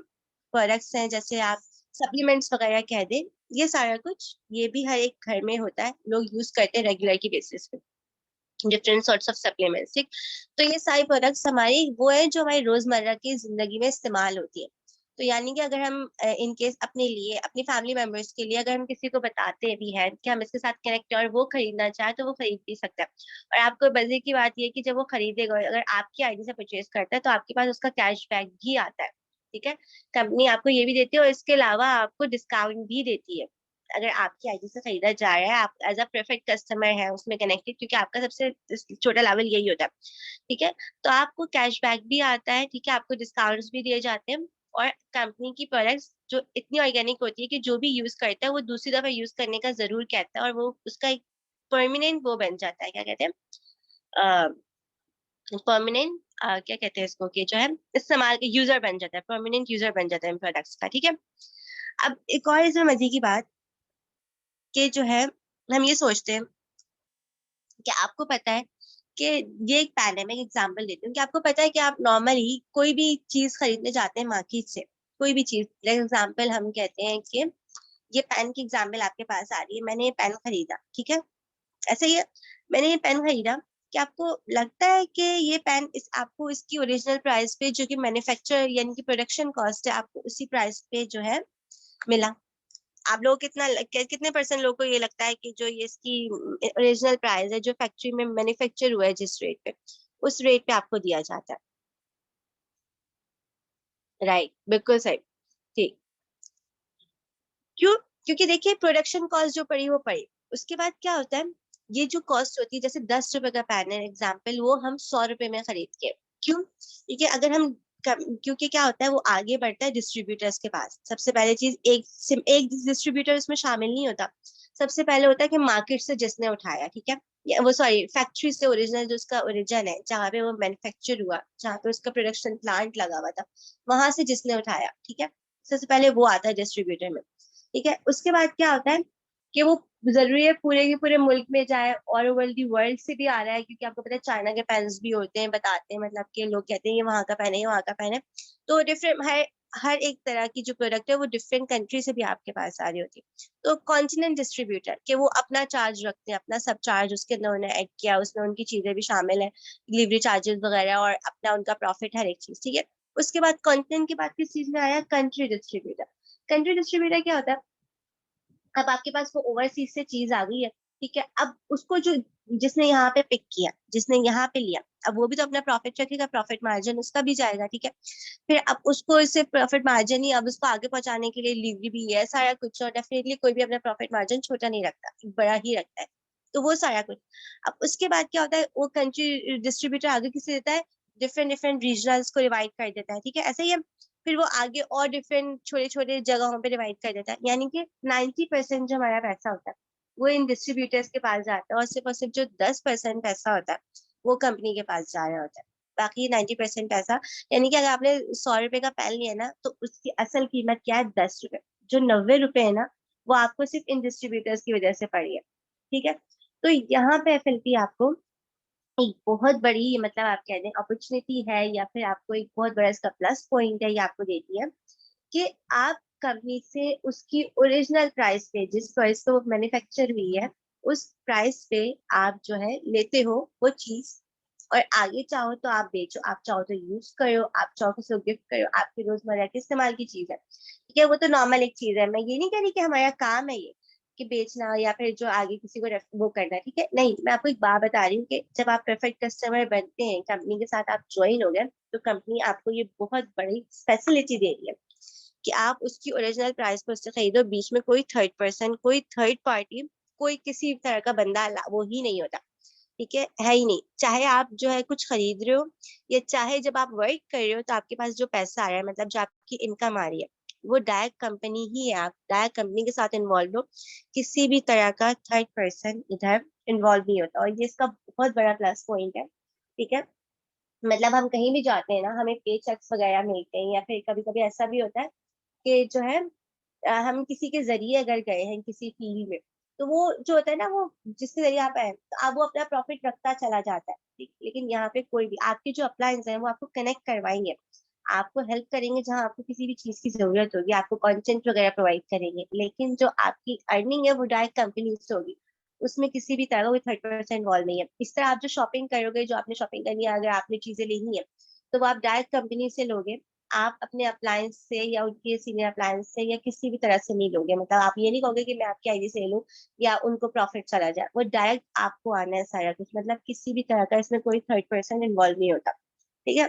प्रोडक्ट्स हैं, जैसे आप सप्लीमेंट्स वगैरह कह दें, ये सारा कुछ ये भी हर एक घर में होता है, लोग यूज करते हैं रेगुलर की बेसिस पे, डिफरेंट सॉर्ट्स ऑफ सप्लीमेंट्स, ठीक। तो ये सारे प्रोडक्ट्स हमारी वो है जो हमारी रोजमर्रा की जिंदगी में इस्तेमाल होती है, तो यानी कि अगर हम इन केस अपने लिए, अपनी फैमिली मेंबर्स के लिए अगर हम किसी को बताते भी हैं कि हम इसके साथ कनेक्ट हैं और वो खरीदना चाहे तो वो खरीद भी सकता है, और आपको मजे की बात ये है कि जब वो खरीदेगा और अगर आपकी आईडी से परचेज करता है तो आपके पास उसका कैशबैक भी आता है, ठीक है, कंपनी आपको ये भी देती है और इसके अलावा आपको डिस्काउंट भी देती है, अगर आपकी आईडी से खरीदा जा रहा है, आप एज अ प्रेफर्ड कस्टमर है उसमें कनेक्टेड, क्योंकि आपका सबसे छोटा लेवल यही होता है, ठीक है, तो आपको कैशबैक भी आता है, ठीक है, आपको डिस्काउंट्स भी दिए जाते हैं, और कंपनी की प्रोडक्ट्स जो इतनी ऑर्गेनिक होती है कि जो भी यूज करता है वो दूसरी दफा यूज करने का जरूर कहता है, और वो उसका एक परमानेंट वो बन जाता है, क्या कहते हैं, परमानेंट, क्या कहते हैं इसको, कि जो है इस्तेमाल यूजर बन जाता है, परमानेंट यूजर बन जाता है इन प्रोडक्ट्स का, ठीक है। अब एक और इसमें मजे की बात कि जो है हम ये सोचते हैं कि आपको पता है कि ये एक पैन है, मैं एक एग्जांपल देती हूँ कि आपको पता है कि आप नॉर्मली कोई भी चीज खरीदने जाते हैं मार्केट से, कोई भी चीज, एग्जांपल हम कहते हैं कि ये पेन की एग्जांपल आपके पास आ रही है, मैंने ये पेन खरीदा, ठीक है, ऐसे ही है, मैंने ये पेन खरीदा, कि आपको लगता है कि ये पेन इस आपको इसकी ओरिजिनल प्राइस पे जो कि मैन्युफैक्चर यानी कि प्रोडक्शन कॉस्ट है, आपको उसी प्राइस पे जो है मिला, आप लोग कितने परसेंट लोगों को ये लगता है कि जो ये इसकी ओरिजिनल प्राइस है जो फैक्ट्री में मैन्युफैक्चर हुआ है जिस रेट पे, उस रेट पे आपको दिया जाता है, राइट, बिल्कुल सही, ठीक। क्यों? क्योंकि देखिए प्रोडक्शन कॉस्ट जो पड़ी वो पड़ी, उसके बाद क्या होता है, ये जो कॉस्ट होती है जैसे 10 रुपए का पेन है एग्जाम्पल, वो हम 100 रुपए में खरीद के, क्यों, क्योंकि अगर हम क्योंकि क्या होता है वो आगे बढ़ता है डिस्ट्रीब्यूटर्स के पास, सबसे पहले चीज एक डिस्ट्रीब्यूटर इसमें शामिल नहीं होता, सबसे पहले होता है कि मार्केट से जिसने उठाया, ठीक है, वो सॉरी फैक्ट्री से ओरिजिनल जो उसका ओरिजिन है जहाँ पे वो मैन्युफैक्चर हुआ, जहाँ पे उसका प्रोडक्शन प्लांट लगा हुआ था, वहां से जिसने उठाया, ठीक है, सबसे पहले वो आता है डिस्ट्रीब्यूटर में, ठीक है, उसके बाद क्या होता है कि वो जरूरी है पूरे के पूरे मुल्क में जाए, और ओवर दी वर्ल्ड से भी आ रहा है, क्योंकि आपको पता है चाइना के पेन्स भी होते हैं, बताते हैं मतलब कि लोग कहते हैं ये वहां का पेन है, ये वहां का पेन है, तो डिफरेंट हर हर एक तरह की जो प्रोडक्ट है वो डिफरेंट कंट्री से भी आपके पास आ रही होती है, तो कॉन्टिनेंट डिस्ट्रीब्यूटर के वो अपना चार्ज रखते हैं, अपना सब चार्ज उसके अंदर उन्होंने ऐड किया, उसमें उनकी चीजें भी शामिल है, डिलीवरी चार्जेस वगैरह, और अपना उनका प्रॉफिट हर एक चीज, ठीक है। उसके बाद कॉन्टिनेंट के बाद किस चीज में आया, कंट्री डिस्ट्रीब्यूटर, कंट्री डिस्ट्रीब्यूटर क्या होता है, अब आपके पास वो ओवरसीज से चीज आ गई है, ठीक है, अब उसको जो जिसने यहाँ पे पिक किया, जिसने यहाँ पे लिया, अब वो भी तो अपना प्रॉफिट रखेगा, प्रॉफिट मार्जिन उसका भी जाएगा, ठीक है, फिर अब उसको इससे प्रॉफिट मार्जिन ही, अब उसको आगे पहुंचाने के लिए डिलीवरी भी है सारा कुछ, और डेफिनेटली कोई भी अपना प्रॉफिट मार्जिन छोटा नहीं रखता, बड़ा ही रखता है, तो वो सारा कुछ। अब उसके बाद क्या होता है, वो कंट्री डिस्ट्रीब्यूटर आगे किसे देता है, डिफरेंट डिफरेंट रीजनल्स को डिवाइड कर देता है, ठीक है, ऐसा ही है। फिर वो आगे और डिफरेंट छोटे छोटे जगहों पे डिवाइड कर देता है, यानी कि 90% जो हमारा पैसा होता है वो इन डिस्ट्रीब्यूटर्स के पास जाता है, और सिर्फ जो 10% पैसा होता है वो कंपनी के पास जा रहा होता है। बाकी 90% पैसा, यानी कि अगर आपने 100 रुपए का पेन लिया ना, तो उसकी असल कीमत क्या है, 10 रुपए। जो 90 रुपए है ना, वो आपको सिर्फ इन डिस्ट्रीब्यूटर्स की वजह से पड़ी है, ठीक है। तो यहाँ पे एफएलपी आपको एक बहुत बड़ी, मतलब आप कह दें अपॉर्चुनिटी है, या फिर आपको एक बहुत बड़ा इसका प्लस पॉइंट है, ये आपको देती है कि आप कंपनी से उसकी ओरिजिनल प्राइस पे, जिस प्राइस पे वो मैन्युफैक्चर हुई है, उस प्राइस पे आप जो है लेते हो वो चीज, और आगे चाहो तो आप बेचो, आप चाहो तो यूज करो, आप चाहो तो उसको गिफ्ट करो, आपकी रोजमर्रा के इस्तेमाल की चीज है, ठीक है। वो तो नॉर्मल एक चीज है, मैं ये नहीं कह रही कि हमारा काम है ये कि बेचना या फिर जो आगे किसी को वो करना है, ठीक है, नहीं, मैं आपको एक बात बता रही हूँ कि जब आप परफेक्ट कस्टमर बनते हैं, कंपनी के साथ आप ज्वाइन हो गए, तो कंपनी आपको ये बहुत बड़ी फैसिलिटी दे रही है कि आप उसकी ओरिजिनल प्राइस पर उससे खरीदो, बीच में कोई थर्ड पर्सन, कोई थर्ड पार्टी, कोई किसी तरह का बंदा वो ही नहीं होता, ठीक है ही नहीं। चाहे आप जो है कुछ खरीद रहे हो, या चाहे जब आप वर्क कर रहे हो तो आपके पास जो पैसा आ रहा है, मतलब जो आपकी इनकम आ रही है, वो डायरेक्ट कंपनी ही है, आप डायरेक्ट कंपनी के साथ इन्वॉल्व हो, किसी भी तरह का थर्ड पर्सन इधर इन्वॉल्व नहीं होता, और ये इसका बहुत बड़ा प्लस पॉइंट है, ठीक है। मतलब हम कहीं भी जाते हैं ना, हमें पे चेक्स वगैरह मिलते हैं, या फिर कभी कभी ऐसा भी होता है कि जो है हम किसी के जरिए अगर गए हैं किसी फील्ड में, तो वो जो होता है ना, वो जिसके जरिए आप आए तो आप वो अपना प्रॉफिट रखता चला जाता है, ठीक। लेकिन यहाँ पे कोई भी आपके जो अप्लायंस है वो आपको कनेक्ट करवाएंगे, आपको हेल्प करेंगे जहाँ आपको किसी भी चीज की जरूरत होगी, आपको कंटेंट वगैरह प्रोवाइड करेंगे, लेकिन जो आपकी अर्निंग है वो डायरेक्ट कंपनी से होगी, उसमें किसी भी तरह का कोई थर्ड पर्सन इन्वॉल्व नहीं है। इस तरह आप जो शॉपिंग करोगे, जो आपने शॉपिंग करनी है, अगर आपने चीजें लेनी है तो वो आप डायरेक्ट कंपनी से लोगे, आप अपने अप्लायंस से या उनके सीनियर अप्लायंस से या किसी भी तरह से नहीं लोगे, मतलब आप ये नहीं कहोगे कि मैं आपकी आईडी से ले लूं या उनको प्रॉफिट चला जाए, वो डायरेक्ट आपको आना है सारा कुछ, मतलब किसी भी तरह का इसमें कोई थर्ड पर्सन इन्वॉल्व नहीं होता, ठीक है।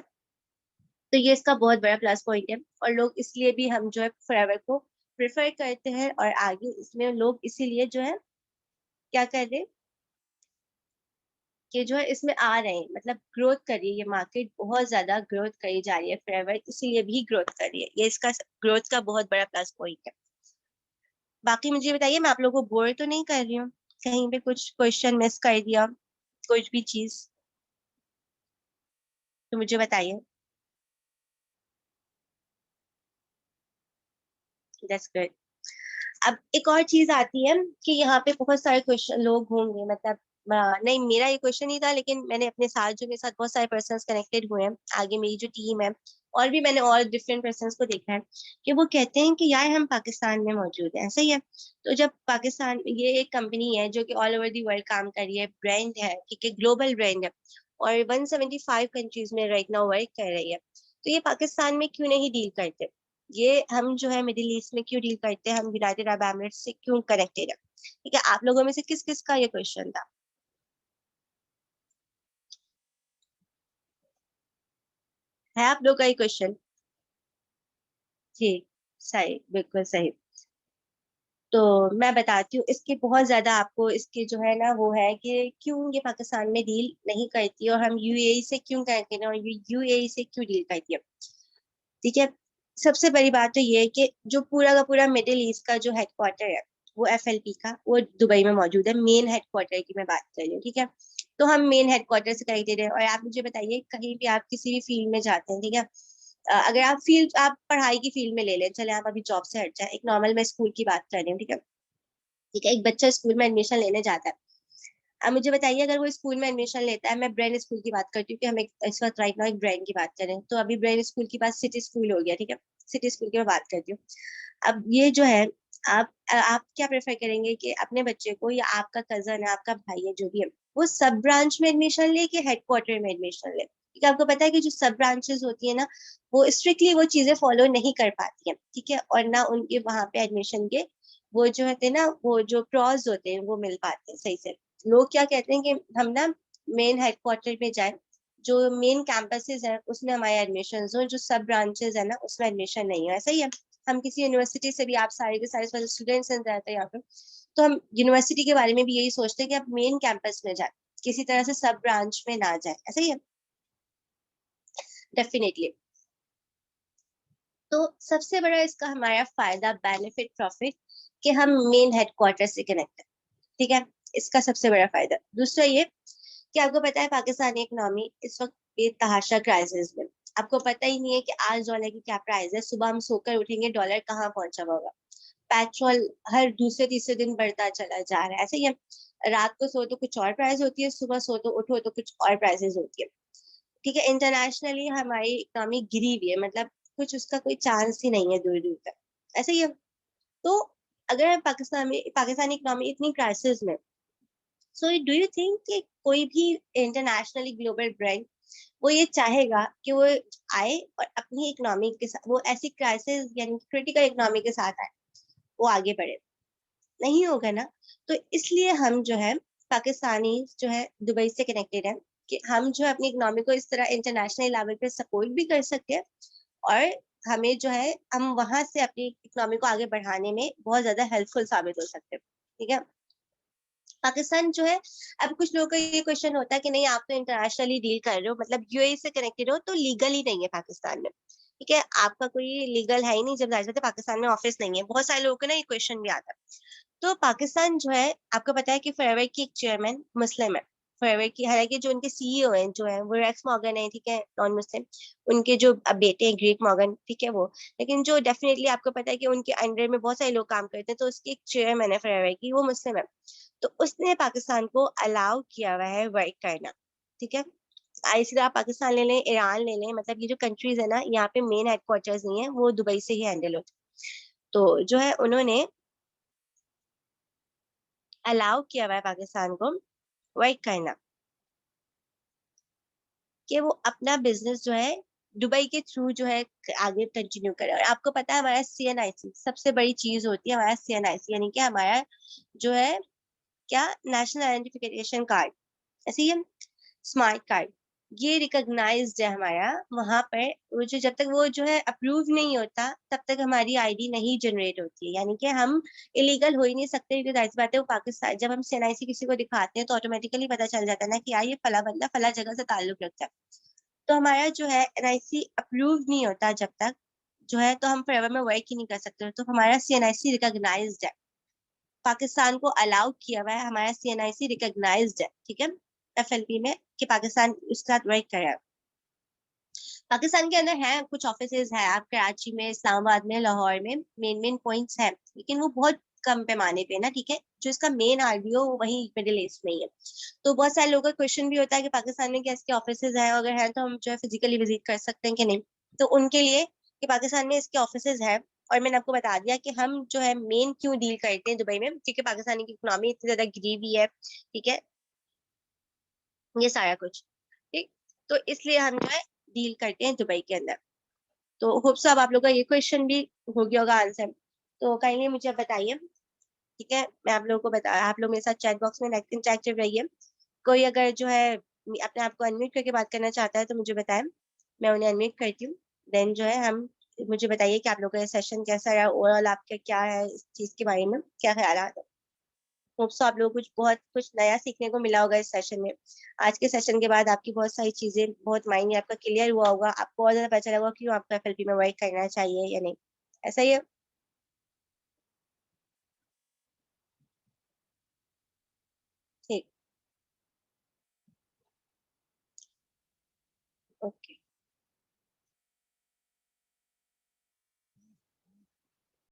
तो ये इसका बहुत बड़ा प्लस पॉइंट है, और लोग इसलिए भी हम जो है फॉरएवर को प्रेफर करते हैं, और आगे इसमें लोग इसीलिए जो है क्या कर रहे हैं कि जो है इसमें आ रहे हैं, मतलब ग्रोथ कर रही है ये मार्केट, बहुत ज्यादा ग्रोथ करी जा रही है, फॉरएवर इसीलिए भी ग्रोथ कर रही है, ये इसका ग्रोथ का बहुत बड़ा प्लस पॉइंट है। बाकी मुझे बताइए, मैं आप लोगों को बोर तो नहीं कर रही हूँ, कहीं पे कुछ क्वेश्चन मिस कर दिया, कुछ भी चीज, तो मुझे बताइए। That's good. अब एक और चीज आती है कि यहाँ पे बहुत सारे क्वेश्चन लोग होंगे, मतलब नहीं, मेरा ये क्वेश्चन नहीं था, लेकिन मैंने अपने साथ जो मेरे साथ बहुत सारे पर्सन्स कनेक्टेड हुए हैं, आगे मेरी जो टीम है, और भी मैंने और डिफरेंट पर्सन्स को देखा है कि वो कहते हैं कि यार हम पाकिस्तान में मौजूद हैं, ऐसा ही है। तो जब पाकिस्तान, ये एक कंपनी है जो कि ऑल ओवर दी वर्ल्ड काम कर रही है, ब्रांड है, ठीक है, ग्लोबल ब्रांड है, और 175 कंट्रीज में राइट नाउ वर्क कर रही है, तो ये पाकिस्तान में क्यों नहीं डील करते, ये हम जो है मिडिल ईस्ट में क्यों डील करते हैं, हम यूनाइटेड अरब एमिरेट्स से क्यों कनेक्टेड है, ठीक है। आप लोगों में से किस किस का ये क्वेश्चन था? है आप लोग का ये क्वेश्चन? ठीक, सही, बिल्कुल सही। तो मैं बताती हूँ, इसके बहुत ज्यादा आपको इसके जो है ना वो है कि क्यों ये पाकिस्तान में डील नहीं करती, और हम यूएई से क्यों करते हैं, और यूएई से क्यों डील करती है, ठीक है। सबसे बड़ी बात तो ये है कि जो पूरा का पूरा मिडिल ईस्ट का जो हेडक्वार्टर है, वो एफएलपी का वो दुबई में मौजूद है, मेन हेडक्वार्टर की मैं बात कर रही हूँ, ठीक है। तो हम मेन हेडक्वार्टर से कनेक्टेड है, और आप मुझे बताइए, कहीं भी आप किसी भी फील्ड में जाते हैं, ठीक है, अगर आप फील्ड, आप पढ़ाई की फील्ड में ले लें, चले आप अभी जॉब से हट जाए, एक नॉर्मल मैं स्कूल की बात कर रही हूँ, ठीक है, ठीक है, एक बच्चा स्कूल में एडमिशन लेने जाता है। अब मुझे बताइए, अगर वो स्कूल में एडमिशन लेता है, मैं ब्रेन स्कूल की बात करती हूँ कि हम एक इस वक्त राइट नाउ एक ब्रेन की बात करें, तो अभी ब्रेन स्कूल की बात सिटी स्कूल हो गया, ठीक है, सिटी स्कूल की मैं बात करती हूँ। अब ये जो है, आप क्या प्रेफर करेंगे कि अपने बच्चे को, या आपका कजन है, आपका भाई है, जो भी है, वो सब ब्रांच में एडमिशन ले कि हेडक्वार्टर में एडमिशन ले, क्योंकि आपको पता है कि जो सब ब्रांचेस होती है ना, वो स्ट्रिक्टली वो चीजें फॉलो नहीं कर पाती है, ठीक है, और ना उनके वहां पे एडमिशन के वो जो होते हैं ना, वो जो प्रॉज होते हैं वो मिल पाते हैं सही से। लोग क्या कहते हैं कि हम ना मेन हेडक्वार्टर में जाए, जो मेन कैंपसेस है उसमें हमारे एडमिशन हो, जो सब ब्रांचेस है ना उसमें एडमिशन नहीं है, ऐसा ही है। हम किसी यूनिवर्सिटी से भी, आप सारे के सारे स्टूडेंट्स रहते हैं यहाँ पे, तो हम यूनिवर्सिटी के बारे में भी यही सोचते हैं कि आप मेन कैंपस में जाए, किसी तरह से सब ब्रांच में ना जाए, ऐसा ही है। डेफिनेटली। तो सबसे बड़ा इसका हमारा फायदा, बेनिफिट, प्रॉफिट, कि हम मेन हेडक्वार्टर से कनेक्ट है, ठीक है। इसका सबसे बड़ा फायदा। दूसरा ये कि आपको पता है पाकिस्तानी इकोनॉमी इस वक्त बेतहाशा क्राइसिस में। आपको पता ही नहीं है कि आज डॉलर की क्या प्राइस है। सुबह हम सोकर उठेंगे डॉलर कहाँ पहुंचा हुआ होगा। पेट्रोल हर दूसरे तीसरे दिन बढ़ता चला जा रहा है। ऐसे ही हम रात को सो तो कुछ और प्राइस होती है, सुबह सो तो उठो तो कुछ और प्राइसेस होती है, ठीक है। इंटरनेशनली हमारी इकोनॉमी गिरी हुई है, मतलब कुछ उसका कोई चांस ही नहीं है दूर दूर तक। ऐसे ही तो अगर पाकिस्तानी इकोनॉमी इतनी क्राइसिस में, सो डू यू थिंक कि कोई भी इंटरनेशनली ग्लोबल ब्रांड वो ये चाहेगा कि वो आए और अपनी इकोनॉमी के साथ, वो ऐसी क्राइसिस यानी क्रिटिकल इकोनॉमी के साथ आए, वो आगे बढ़े? नहीं होगा ना। तो इसलिए हम जो है पाकिस्तानी जो है दुबई से कनेक्टेड है, कि हम जो है अपनी इकोनॉमी को इस तरह इंटरनेशनल लेवल पे सपोर्ट भी कर सकते हैं, और हमें जो है हम वहां से अपनी इकोनॉमी को आगे बढ़ाने में बहुत ज्यादा हेल्पफुल साबित हो सकते हैं, ठीक है। पाकिस्तान जो है, अब कुछ लोगों का ये क्वेश्चन होता है कि नहीं आप तो इंटरनेशनली डील कर रहे हो, मतलब यूएई से कनेक्टेड हो, तो लीगल ही नहीं है पाकिस्तान में, ठीक है। आपका कोई लीगल है ही नहीं जब जाहिर सी बात है पाकिस्तान में ऑफिस नहीं है। बहुत सारे लोगों को ना ये क्वेश्चन भी आता है। तो पाकिस्तान जो है, आपको पता है कि फेयरवेल की एक चेयरमैन मुस्लिम है। फेयरवेल की, हालांकि जो उनके सीईओ हैं जो है वो रेक्स मॉर्गन है, ठीक है, नॉन मुस्लिम। उनके जो अब बेटे हैं ग्रेट मॉर्गन, ठीक है वो। लेकिन जो डेफिनेटली आपको पता है कि उनके अंडर में बहुत सारे लोग काम करते हैं, तो उसकी एक चेयरमैन है फेयरवेल की, वो मुस्लिम है। तो उसने पाकिस्तान को अलाउ किया हुआ है वर्क करना, ठीक है। इसलिए आप पाकिस्तान ले लें, ईरान ले लें, मतलब ये जो कंट्रीज है ना, यहाँ पे मेन हेडक्वार्टर्स नहीं है, वो दुबई से ही हैंडल होते हैं। तो जो है उन्होंने अलाउ किया हुआ है पाकिस्तान को वर्क करना, कि वो अपना बिजनेस जो है दुबई के थ्रू जो है आगे कंटिन्यू करे। और आपको पता है हमारा सीएनआईसी सबसे बड़ी चीज होती है, हमारा सीएनआईसी यानी कि हमारा जो है क्या, नेशनल आइडेंटिफिकेशन कार्ड, ऐसे ही स्मार्ट कार्ड, ये रिकॉग्नाइज्ड है हमारा वहां पर। वो जो जब तक वो जो है अप्रूव नहीं होता तब तक हमारी आईडी नहीं जनरेट होती है, यानी कि हम इलीगल हो ही नहीं सकते, क्योंकि जाहिर सी बात है वो पाकिस्तान, जब हम सीएनआईसी किसी को दिखाते हैं तो ऑटोमेटिकली पता चल जाता है ना कि यार ये फला बंदा फला जगह से ताल्लुक रखता है। तो हमारा जो है एनआईसी अप्रूव नहीं होता जब तक, जो है तो हम फोrever में वर्क ही नहीं कर सकते। तो हमारा सीएनआईसी रिकॉग्नाइज्ड है, पाकिस्तान को अलाउ किया हुआ है, हमारा सीएनआईसी रिकॉग्नाइज्ड है, ठीक है, एफएलपी में, कि पाकिस्तान उसके साथ वर्क कर रहा है। पाकिस्तान के अंदर है कुछ ऑफिसेज है, आप कराची में, इस्लामाबाद में, लाहौर में मेन मेन पॉइंट्स है, लेकिन वो बहुत कम पैमाने पे ना, ठीक है। जो इसका मेन आरबीओ वही मिडिल ईस्ट में ही है। तो बहुत सारे लोगों का क्वेश्चन भी होता है कि पाकिस्तान में क्या इसके ऑफिसेज है, अगर है तो हम जो है फिजिकली विजिट कर सकते हैं कि नहीं। तो उनके लिए कि पाकिस्तान में इसके ऑफिसेज है, और मैंने आपको बता दिया कि हम जो है मेन क्यों डील करते हैं दुबई में, क्योंकि पाकिस्तानी की इकोनॉमी इतनी ज्यादा गिरी हुई है, ठीक है, ये सारा कुछ, ठीक। तो इसलिए हम जो है डील करते हैं दुबई के अंदर। तो होप सो अब आप लोग का ये क्वेश्चन भी हो गया होगा आंसर। तो काइंडली मुझे बताइए, ठीक है, मैं आप लोगों को बता, आप लोग मेरे साथ चैट बॉक्स में इंटरेक्टिव रहिए। कोई अगर जो है अपने आप को अनम्यूट करके बात करना चाहता है तो मुझे बताएं, मैं उन्हें अनम्यूट करती हूँ। देन जो है हम, मुझे बताइए कि आप लोगों का सेशन कैसा रहा, ओवरऑल आपका क्या है इस चीज के बारे में, क्या ख्याल है। होप सो आप लोगों को कुछ बहुत कुछ नया सीखने को मिला होगा इस सेशन में। आज के सेशन के बाद आपकी बहुत सारी चीजें, बहुत माइंड आपका क्लियर हुआ होगा, आपको और ज्यादा पता चला होगा कि आपको एफएलपी में वर्क करना चाहिए या नहीं। ऐसा ही है।